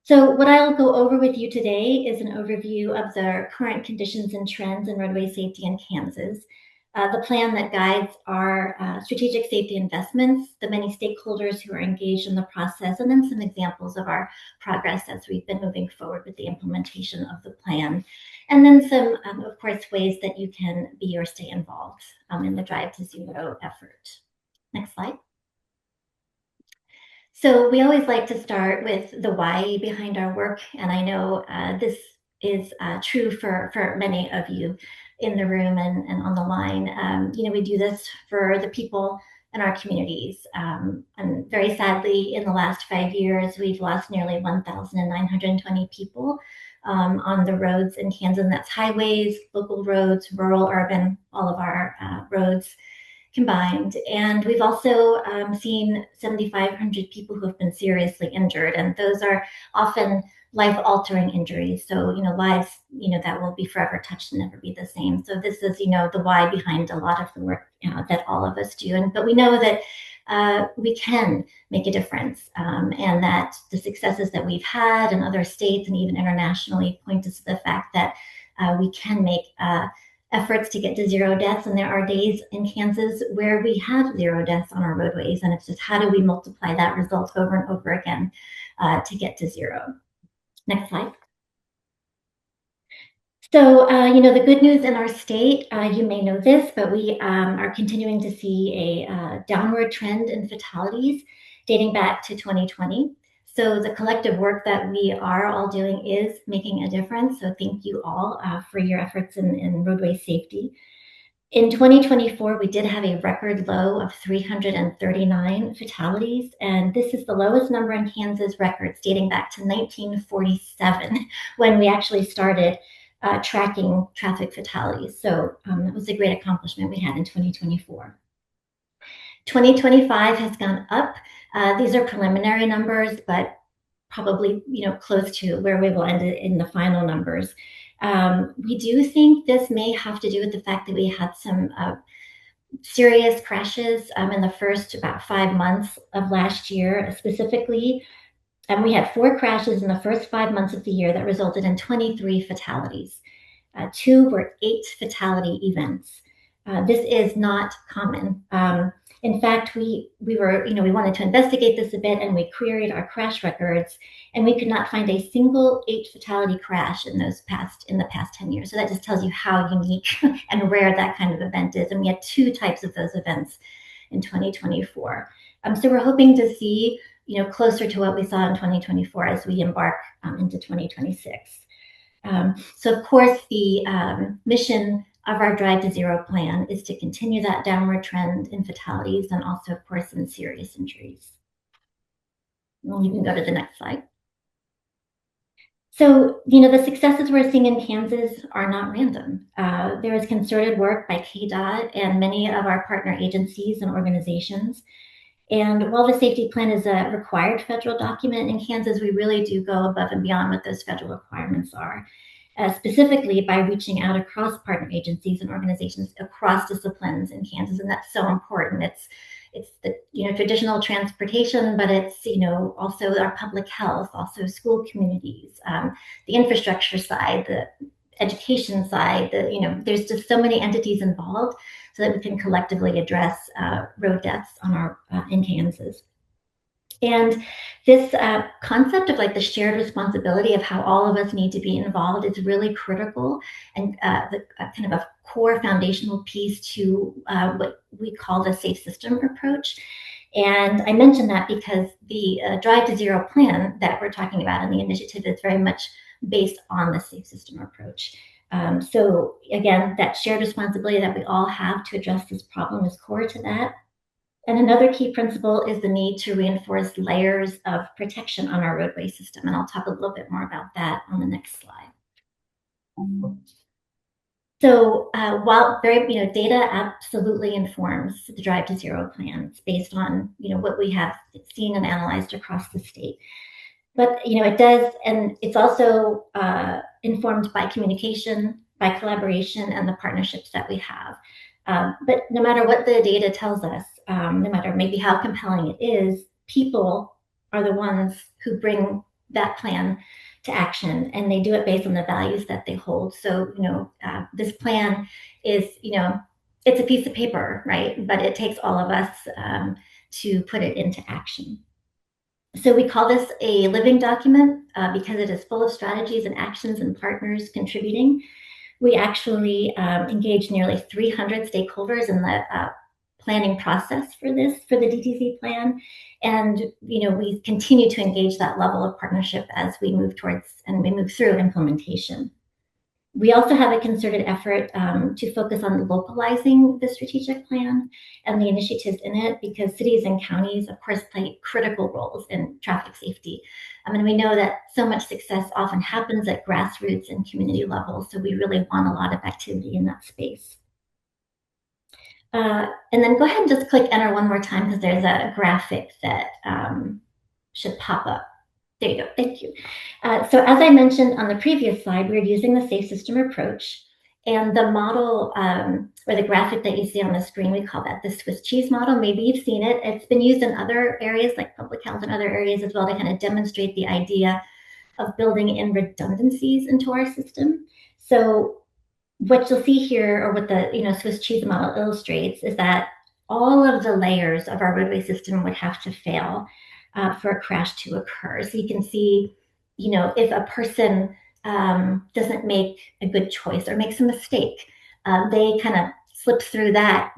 So what I'll go over with you today is an overview of the current conditions and trends in roadway safety in Kansas, the plan that guides our strategic safety investments, the many stakeholders who are engaged in the process, and then some examples of our progress as we've been moving forward with the implementation of the plan. And then some, of course, ways that you can be or stay involved in the Drive to Zero effort. Next slide. So we always like to start with the why behind our work. And I know this is true for many of you in the room and on the line. We do this for the people in our communities. And very sadly, in the last 5 years, we've lost nearly 1,920 people on the roads in Kansas. And that's highways, local roads, rural, urban, all of our roads combined. And we've also seen 7,500 people who have been seriously injured. And those are often life-altering injuries. So, lives, that will be forever touched and never be the same. So this is, the why behind a lot of the work that all of us do. But we know that we can make a difference, and that the successes that we've had in other states and even internationally point us to the fact that we can make efforts to get to zero deaths. And there are days in Kansas where we have zero deaths on our roadways. And it's just how do we multiply that result over and over again to get to zero. Next slide. So, the good news in our state, you may know this, but we are continuing to see a downward trend in fatalities dating back to 2020. So the collective work that we are all doing is making a difference. So thank you all for your efforts in roadway safety. In 2024, we did have a record low of 339 fatalities, and this is the lowest number in Kansas records dating back to 1947, when we actually started tracking traffic fatalities. So that was a great accomplishment we had in 2024. 2025 has gone up. These are preliminary numbers, but probably close to where we will end in the final numbers. We do think this may have to do with the fact that we had some serious crashes in the first about 5 months of last year specifically. And we had 4 crashes in the first 5 months of the year that resulted in 23 fatalities. 2 were 8 fatality events. This is not common. In fact, we wanted to investigate this a bit, and we queried our crash records, and we could not find a single 8 fatality crash in the past 10 years. So that just tells you how unique and rare that kind of event is. And we had 2 types of those events in 2024. So we're hoping to see, closer to what we saw in 2024 as we embark into 2026. So of course, the mission of our Drive to Zero plan is to continue that downward trend in fatalities and also, of course, in serious injuries. And you can go to the next slide. So, the successes we're seeing in Kansas are not random. There is concerted work by KDOT and many of our partner agencies and organizations. And while the safety plan is a required federal document in Kansas, we really do go above and beyond what those federal requirements are. Specifically by reaching out across partner agencies and organizations across disciplines in Kansas, and that's so important. It's the traditional transportation, but it's also our public health, also school communities, the infrastructure side, the education side. There's just so many entities involved, so that we can collectively address road deaths in Kansas. And this concept of the shared responsibility of how all of us need to be involved is really critical and the kind of a core foundational piece to what we call the safe system approach. And I mention that because the Drive to Zero plan that we're talking about in the initiative is very much based on the safe system approach. So again, that shared responsibility that we all have to address this problem is core to that. And another key principle is the need to reinforce layers of protection on our roadway system. And I'll talk a little bit more about that on the next slide. So while data absolutely informs the Drive to Zero plan, it's based on what we have seen and analyzed across the state. But it does, and it's also informed by communication, by collaboration, and the partnerships that we have. But no matter what the data tells us, no matter maybe how compelling it is, people are the ones who bring that plan to action, and they do it based on the values that they hold. So, this plan is, it's a piece of paper, right? But it takes all of us to put it into action. So we call this a living document because it is full of strategies and actions and partners contributing. We actually engaged nearly 300 stakeholders in the planning process for the DTZ plan. And, we continue to engage that level of partnership as we move towards and we move through implementation. We also have a concerted effort to focus on localizing the strategic plan and the initiatives in it, because cities and counties, of course, play critical roles in traffic safety. We know that so much success often happens at grassroots and community levels, so we really want a lot of activity in that space. And then go ahead and just click enter one more time, because there's a graphic that should pop up. There you go. Thank you. So as I mentioned on the previous slide, we're using the safe system approach, and the model or the graphic that you see on the screen, we call that the Swiss cheese model. Maybe you've seen it. It's been used in other areas like public health and other areas as well to kind of demonstrate the idea of building in redundancies into our system. So what you'll see here, or what the Swiss cheese model illustrates, is that all of the layers of our roadway system would have to fail for a crash to occur. So you can see, if a person doesn't make a good choice or makes a mistake, they kind of slip through that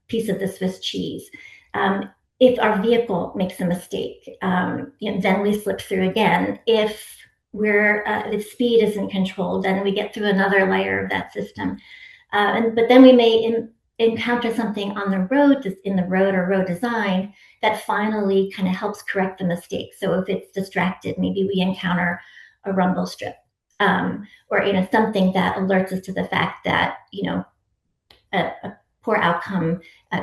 piece of the Swiss cheese. If our vehicle makes a mistake, then we slip through again. If the speed isn't controlled, then we get through another layer of that system. But then we may encounter something on the road, in the road or road design, that finally kind of helps correct the mistake. So if it's distracted, maybe we encounter a rumble strip, or something that alerts us to the fact that a poor outcome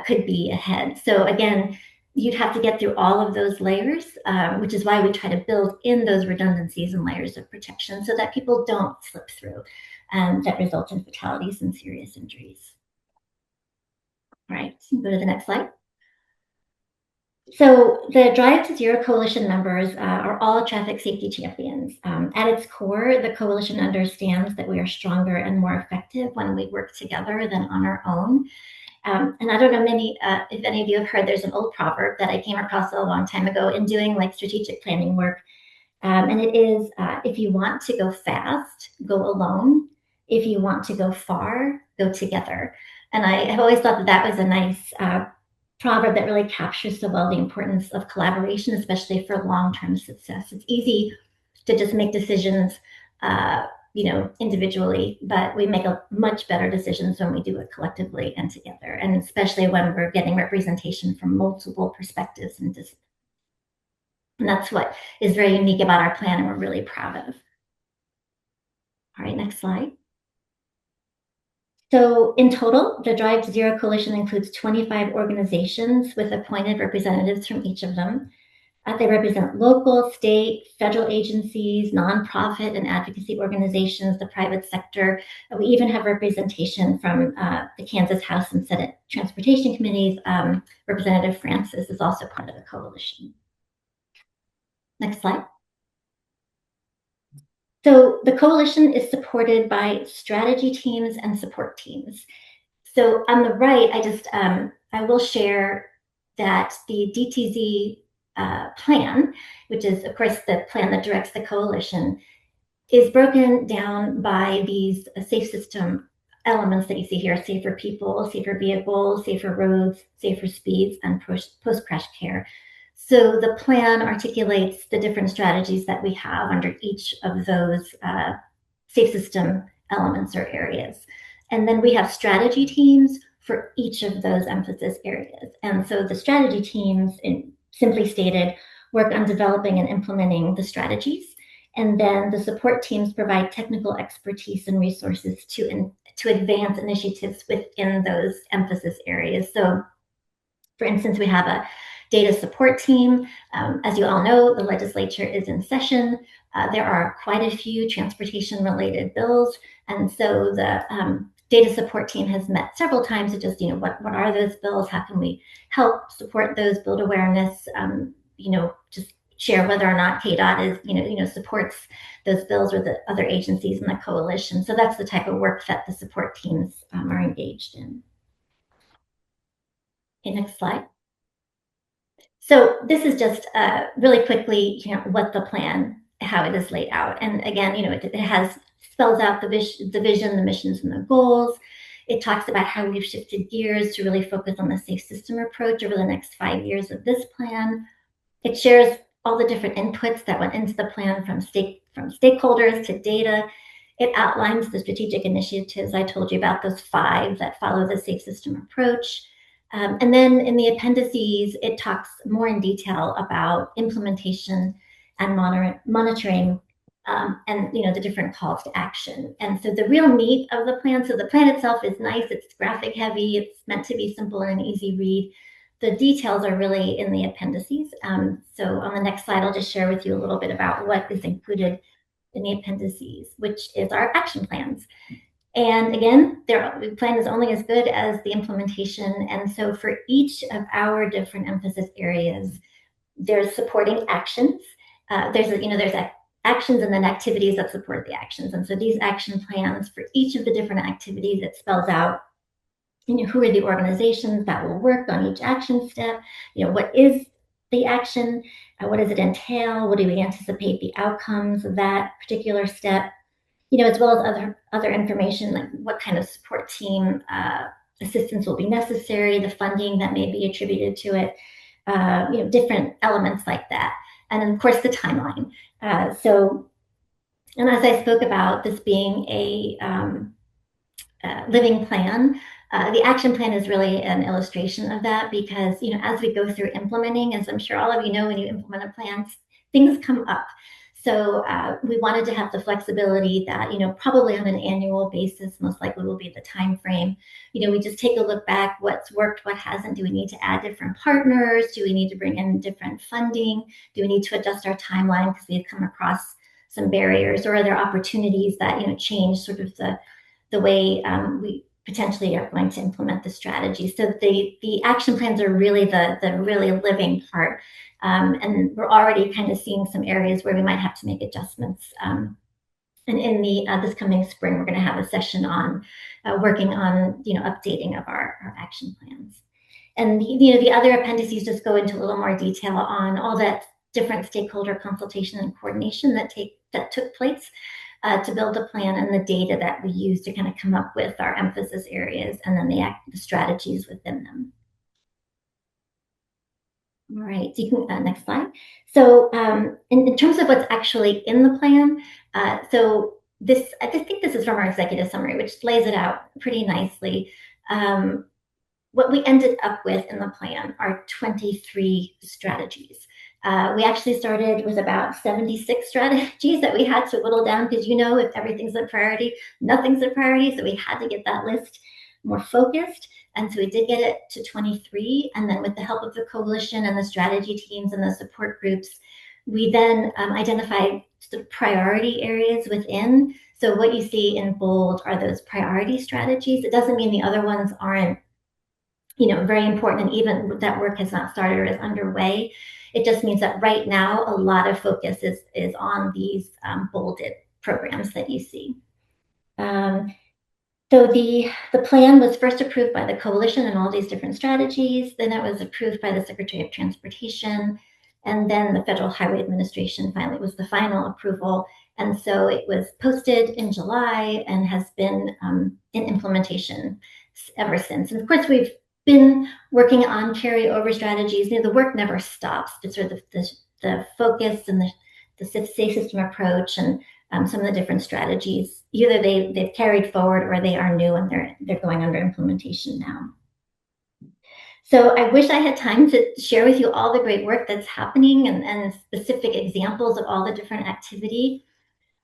could be ahead. So again, you'd have to get through all of those layers, which is why we try to build in those redundancies and layers of protection so that people don't slip through, that result in fatalities and serious injuries. All right, so go to the next slide. So the Drive to Zero Coalition members are all traffic safety champions. At its core, the coalition understands that we are stronger and more effective when we work together than on our own. And I don't know if any of you have heard, there's an old proverb that I came across a long time ago in doing like strategic planning work. And it is, if you want to go fast, go alone. If you want to go far, go together. And I have always thought that that was a nice proverb that really captures so well the importance of collaboration, especially for long-term success. It's easy to just make decisions, individually, but we make a much better decisions when we do it collectively and together, and especially when we're getting representation from multiple perspectives and disciplines. And that's what is very unique about our plan and we're really proud of. All right, next slide. So in total, the Drive to Zero Coalition includes 25 organizations with appointed representatives from each of them. They represent local, state, federal agencies, nonprofit and advocacy organizations, the private sector. We even have representation from the Kansas House and Senate Transportation Committees. Representative Francis is also part of the coalition. Next slide. So the coalition is supported by strategy teams and support teams. So on the right, I will share that the DTZ plan, which is of course the plan that directs the coalition, is broken down by these safe system elements that you see here: safer people, safer vehicles, safer roads, safer speeds, and post-crash care. So the plan articulates the different strategies that we have under each of those safe system elements or areas. And then we have strategy teams for each of those emphasis areas. And so the strategy teams, simply stated, work on developing and implementing the strategies. And then the support teams provide technical expertise and resources to advance initiatives within those emphasis areas. So for instance, we have a data support team. As you all know, the legislature is in session. There are quite a few transportation related bills. And so the data support team has met several times to just, what are those bills? How can we help support those, build awareness, just share whether or not KDOT is, supports those bills or the other agencies in the coalition. So that's the type of work that the support teams are engaged in. Okay, next slide. So this is just really quickly, what the plan, how it is laid out. And again, it spells out the vision, the missions, and the goals. It talks about how we've shifted gears to really focus on the safe system approach over the next 5 years of this plan. It shares all the different inputs that went into the plan from stakeholders to data. It outlines the strategic initiatives. I told you about those 5 that follow the safe system approach. And then in the appendices, it talks more in detail about implementation and monitoring and the different calls to action. And so the real meat of the plan, so the plan itself is nice, it's graphic heavy, it's meant to be simple and an easy read. The details are really in the appendices. So on the next slide, I'll just share with you a little bit about what is included in the appendices, which is our action plans. And again, the plan is only as good as the implementation. And so for each of our different emphasis areas, there's supporting actions. There's actions and then activities that support the actions. And so these action plans for each of the different activities, it spells out, who are the organizations that will work on each action step? What is the action? What does it entail? What do we anticipate the outcomes of that particular step? As well as other information, like what kind of support team assistance will be necessary, the funding that may be attributed to it, different elements like that. And then, of course, the timeline. And as I spoke about this being a living plan, the action plan is really an illustration of that because, as we go through implementing, as I'm sure all of you know, when you implement a plan, things come up. So we wanted to have the flexibility that, probably on an annual basis, most likely will be the time frame. We just take a look back, what's worked, what hasn't. Do we need to add different partners? Do we need to bring in different funding? Do we need to adjust our timeline because we've come across some barriers, or are there opportunities that, change sort of the way potentially are going to implement the strategy. So the action plans are really the really living part. And we're already kind of seeing some areas where we might have to make adjustments. And in the this coming spring, we're going to have a session on working on updating of our action plans. And the other appendices just go into a little more detail on all that different stakeholder consultation and coordination that took place to build a plan, and the data that we use to kind of come up with our emphasis areas and then the strategies within them. All right, so you can, next slide. So in terms of what's actually in the plan, so I think this is from our executive summary, which lays it out pretty nicely. What we ended up with in the plan are 23 strategies. We actually started with about 76 strategies that we had to whittle down because if everything's a priority, nothing's a priority. So we had to get that list more focused. And so we did get it to 23. And then with the help of the coalition and the strategy teams and the support groups, we then identified the priority areas within. So what you see in bold are those priority strategies. It doesn't mean the other ones aren't very important, and even that work has not started or is underway. It just means that right now a lot of focus is on these bolded programs that you see. So the plan was first approved by the coalition and all these different strategies. Then it was approved by the Secretary of Transportation, and then the Federal Highway Administration finally was the final approval. And so it was posted in July and has been in implementation ever since. And of course, we've been working on carryover strategies. The work never stops. It's sort of the focus and the safe system approach and some of the different strategies. Either they've carried forward or they are new and they're going under implementation now. So I wish I had time to share with you all the great work that's happening and specific examples of all the different activity.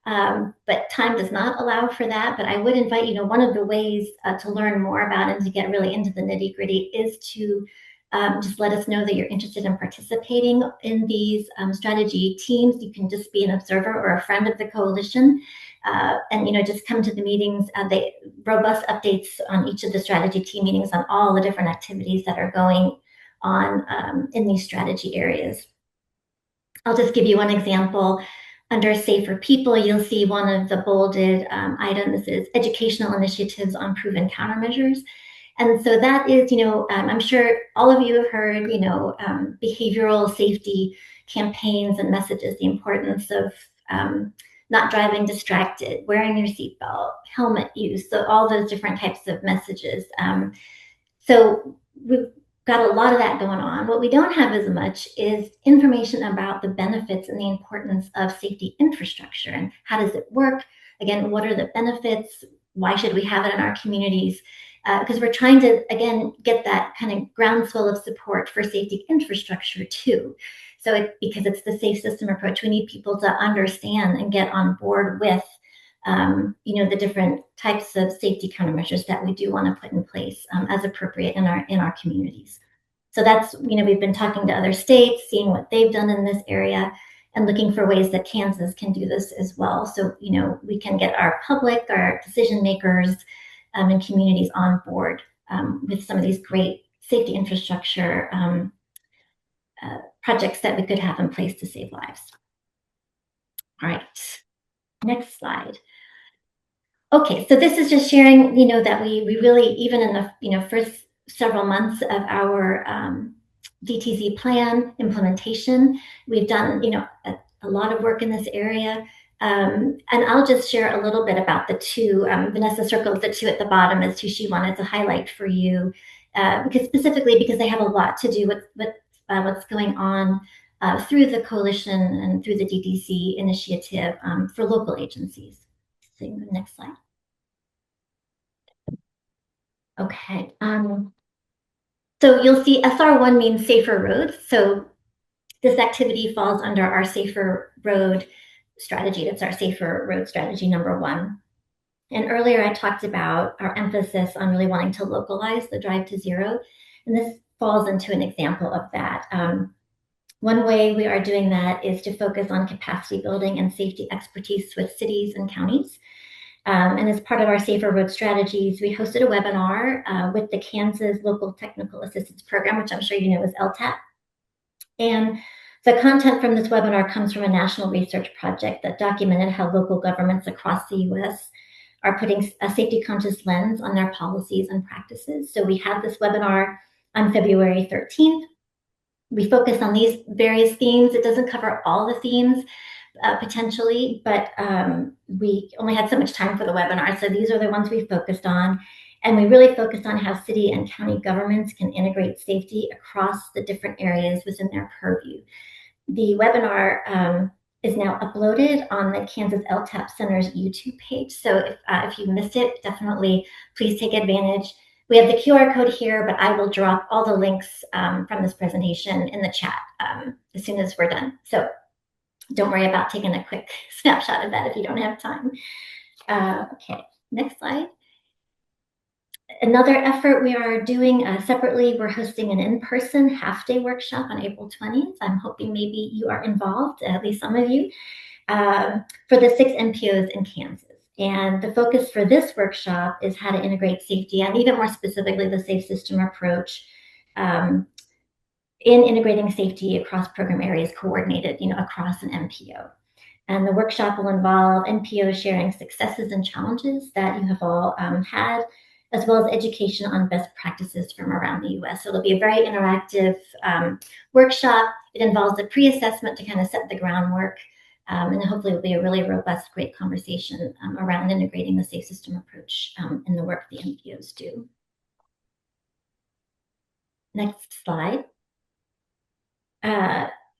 But time does not allow for that. But I would invite, one of the ways to learn more about and to get really into the nitty gritty is to just let us know that you're interested in participating in these strategy teams. You can just be an observer or a friend of the coalition and, just come to the meetings. They robust updates on each of the strategy team meetings on all the different activities that are going on in these strategy areas. I'll just give you one example. Under Safer People, you'll see one of the bolded items is educational initiatives on proven countermeasures. And so that is, I'm sure all of you have heard, behavioral safety campaigns and messages, the importance of not driving distracted, wearing your seatbelt, helmet use, so all those different types of messages. So we've got a lot of that going on. What we don't have as much is information about the benefits and the importance of safety infrastructure and how does it work? Again, what are the benefits? Why should we have it in our communities? Because we're trying to, again, get that kind of groundswell of support for safety infrastructure too. So because it's the safe system approach, we need people to understand and get on board with the different types of safety countermeasures that we do want to put in place as appropriate in our communities. So that's, we've been talking to other states, seeing what they've done in this area, and looking for ways that Kansas can do this as well. So, we can get our public, our decision makers, and communities on board with some of these great safety infrastructure projects that we could have in place to save lives. All right, next slide. Okay, so this is just sharing, that we really, even in the first several months of our DTZ plan implementation, we've done a lot of work in this area. And I'll just share a little bit about the two. Vanessa circled the two at the bottom as who she wanted to highlight for you, because they have a lot to do with what's going on through the coalition and through the DTC initiative for local agencies. So next slide. Okay. So you'll see SR1 means safer roads. So this activity falls under our safer road strategy. That's our safer road strategy number 1. And earlier I talked about our emphasis on really wanting to localize the drive to zero. And this falls into an example of that. One way we are doing that is to focus on capacity building and safety expertise with cities and counties. And as part of our Safer Road Strategies, we hosted a webinar with the Kansas Local Technical Assistance Program, which I'm sure you know is LTAP. And the content from this webinar comes from a national research project that documented how local governments across the U.S. are putting a safety-conscious lens on their policies and practices. So we had this webinar on February 13th. We focus on these various themes. It doesn't cover all the themes potentially, but we only had so much time for the webinar. So these are the ones we focused on. And we really focused on how city and county governments can integrate safety across the different areas within their purview. The webinar is now uploaded on the Kansas LTAP Center's YouTube page. So if you missed it, definitely please take advantage. We have the QR code here, but I will drop all the links from this presentation in the chat as soon as we're done. So don't worry about taking a quick snapshot of that if you don't have time. Okay, next slide. Another effort we are doing separately, we're hosting an in-person half-day workshop on April 20th. I'm hoping maybe you are involved, at least some of you, for the 6 MPOs in Kansas. And the focus for this workshop is how to integrate safety, and even more specifically, the safe system approach in integrating safety across program areas coordinated, across an MPO. And the workshop will involve MPOs sharing successes and challenges that you have all had, as well as education on best practices from around the U.S. So it'll be a very interactive workshop. It involves a pre-assessment to kind of set the groundwork, and hopefully it'll be a really robust, great conversation around integrating the safe system approach in the work the MPOs do. Next slide.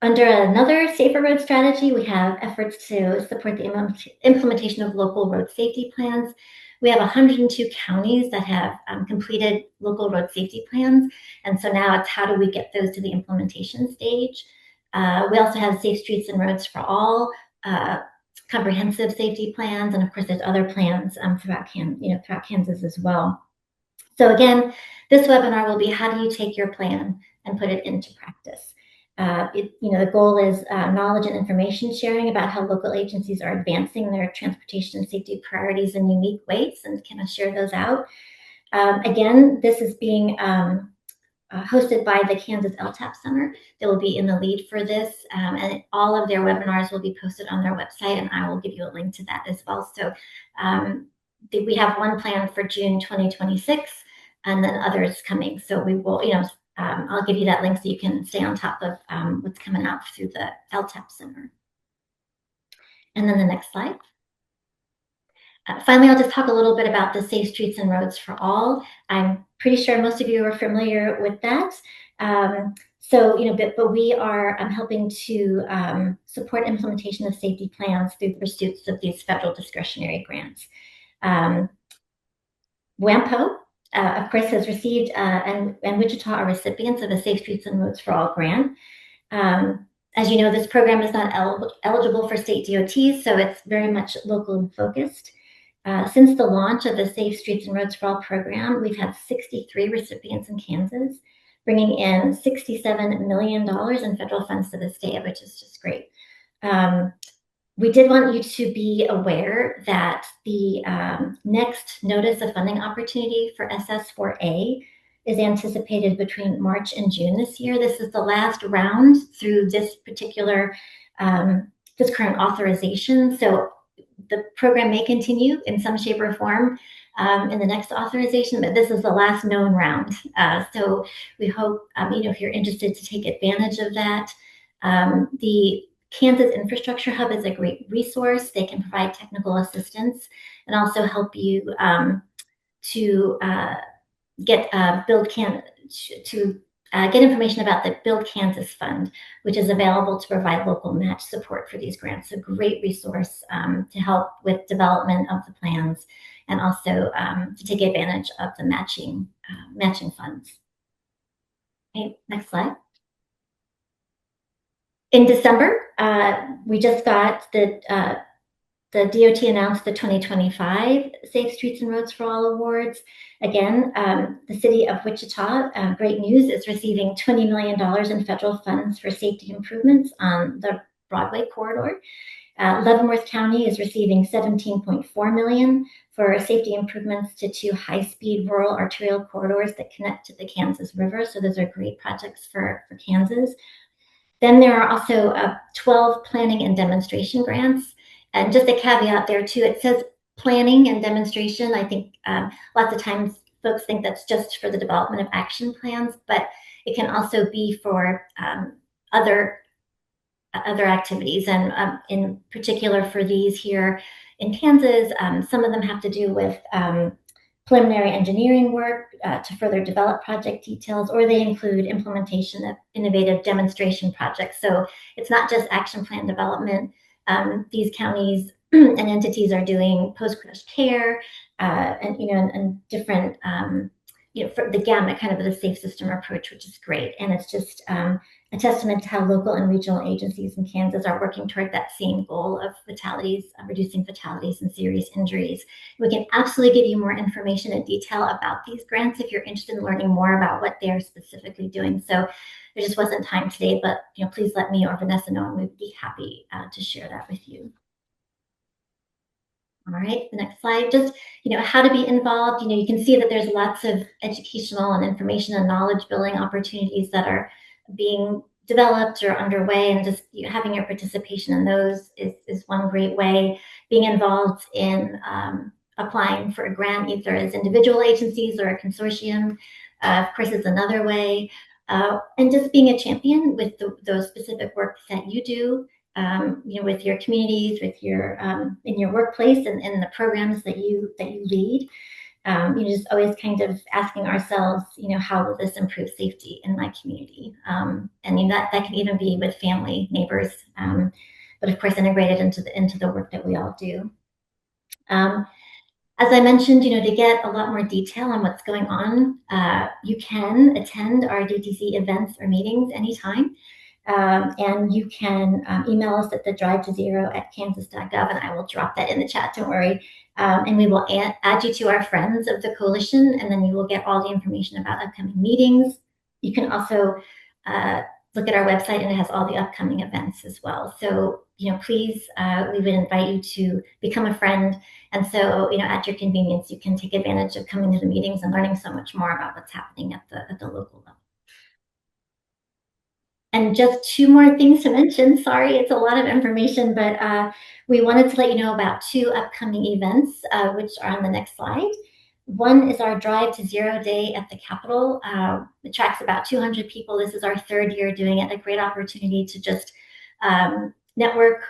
Under another Safer Road Strategy, we have efforts to support the implementation of local road safety plans. We have 102 counties that have completed local road safety plans. And so now it's how do we get those to the implementation stage? We also have Safe Streets and Roads for All, comprehensive safety plans. And of course, there's other plans throughout Kansas as well. So again, this webinar will be how do you take your plan and put it into practice? The goal is knowledge and information sharing about how local agencies are advancing their transportation safety priorities in unique ways, and kind of share those out. Again, this is being hosted by the Kansas LTAP Center. They will be in the lead for this, and all of their webinars will be posted on their website, and I will give you a link to that as well. So we have one planned for June 2026, and then others coming. So we will, I'll give you that link so you can stay on top of what's coming out through the LTAP Center. And then the next slide. Finally, I'll just talk a little bit about the Safe Streets and Roads for All. I'm pretty sure most of you are familiar with that. But we are helping to support implementation of safety plans through the pursuits of these federal discretionary grants. WAMPO, of course, has received, and Wichita are recipients of a Safe Streets and Roads for All grant. As you know, this program is not eligible for state DOTs, so it's very much local and focused. Since the launch of the Safe Streets and Roads for All program, we've had 63 recipients in Kansas, bringing in $67 million in federal funds to the state, which is just great. We did want you to be aware that the next notice of funding opportunity for SS4A is anticipated between March and June this year. This is the last round through this particular, this current authorization. So the program may continue in some shape or form in the next authorization, but this is the last known round. So we hope, if you're interested to take advantage of that. The Kansas Infrastructure Hub is a great resource. They can provide technical assistance and also help you to get information about the Build Kansas Fund, which is available to provide local match support for these grants. A great resource to help with development of the plans and also to take advantage of the matching funds. Okay, next slide. In December, we just got the DOT announced the 2025 Safe Streets and Roads for All awards. Again, the city of Wichita, great news, is receiving $20 million in federal funds for safety improvements on the Broadway corridor. Leavenworth County is receiving $17.4 million for safety improvements to 2 high-speed rural arterial corridors that connect to the Kansas River. So those are great projects for Kansas. Then there are also 12 planning and demonstration grants. And just a caveat there too, it says planning and demonstration. I think lots of times folks think that's just for the development of action plans, but it can also be for other activities. And in particular for these here in Kansas, some of them have to do with preliminary engineering work to further develop project details, or they include implementation of innovative demonstration projects. So it's not just action plan development. These counties and entities are doing post-crash care and different for the gamut kind of the safe system approach, which is great. And it's just a testament to how local and regional agencies in Kansas are working toward that same goal of fatalities, reducing fatalities and serious injuries. We can absolutely give you more information and detail about these grants if you're interested in learning more about what they're specifically doing. So there just wasn't time today, but please let me or Vanessa know, and we'd be happy to share that with you. All right, the next slide, just, how to be involved. You can see that there's lots of educational and information and knowledge building opportunities that are being developed or underway, and just having your participation in those is one great way. Being involved in applying for a grant, either as individual agencies or a consortium, of course, is another way. And just being a champion with those specific work that you do. With your communities, with your in your workplace, and in the programs that you lead. Just always kind of asking ourselves, how will this improve safety in my community? That can even be with family, neighbors, but of course integrated into the work that we all do. As I mentioned, to get a lot more detail on what's going on, you can attend our DTC events or meetings anytime. And you can email us at thedrivetozero@kansas.gov, and I will drop that in the chat, don't worry. And we will add you to our friends of the coalition, and then you will get all the information about upcoming meetings. You can also look at our website, and it has all the upcoming events as well. So, please, we would invite you to become a friend. And so, at your convenience, you can take advantage of coming to the meetings and learning so much more about what's happening at the local level. And just 2 more things to mention. Sorry, it's a lot of information, but we wanted to let you know about 2 upcoming events, which are on the next slide. One is our Drive to Zero Day at the Capitol. It tracks about 200 people. This is our 3rd year doing it. A great opportunity to just network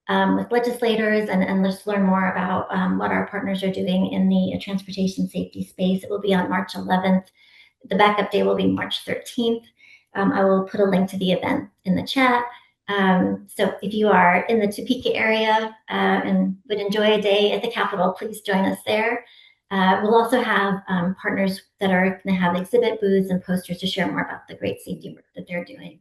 with legislators and just learn more about what our partners are doing in the transportation safety space. It will be on March 11th. The backup day will be March 13th. I will put a link to the event in the chat. So if you are in the Topeka area and would enjoy a day at the Capitol, please join us there. We'll also have partners that are going to have exhibit booths and posters to share more about the great safety work that they're doing.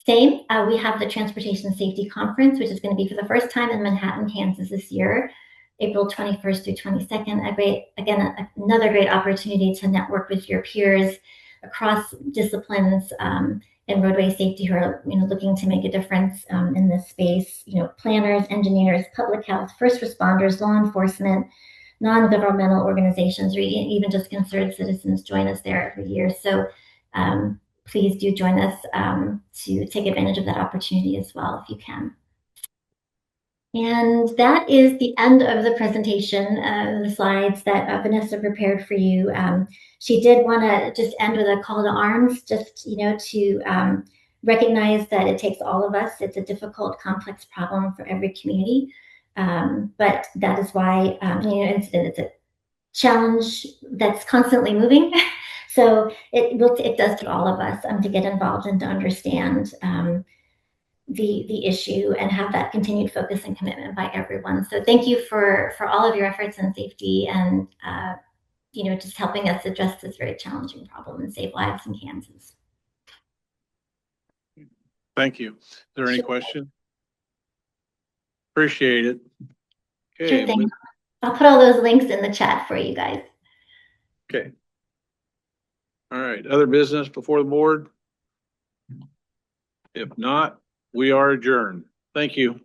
We have the Transportation Safety Conference, which is going to be for the first time in Manhattan, Kansas this year, April 21st through 22nd. Another great opportunity to network with your peers across disciplines in roadway safety who are looking to make a difference in this space. Planners, engineers, public health, first responders, law enforcement, non-governmental organizations, or even just concerned citizens join us there every year. So please do join us to take advantage of that opportunity as well if you can. And that is the end of the presentation, the slides that Vanessa prepared for you. She did want to just end with a call to arms, just, to recognize that it takes all of us. It's a difficult, complex problem for every community. But that is why, it's a challenge that's constantly moving. So it does to all of us to get involved and to understand the issue and have that continued focus and commitment by everyone. So thank you for all of your efforts in safety and just helping us address this very challenging problem and save lives in Kansas. Thank you. Is there any question? Appreciate it. Okay. Sure thing. I'll put all those links in the chat for you guys. Okay. All right. Other business before the board? If not, we are adjourned. Thank you.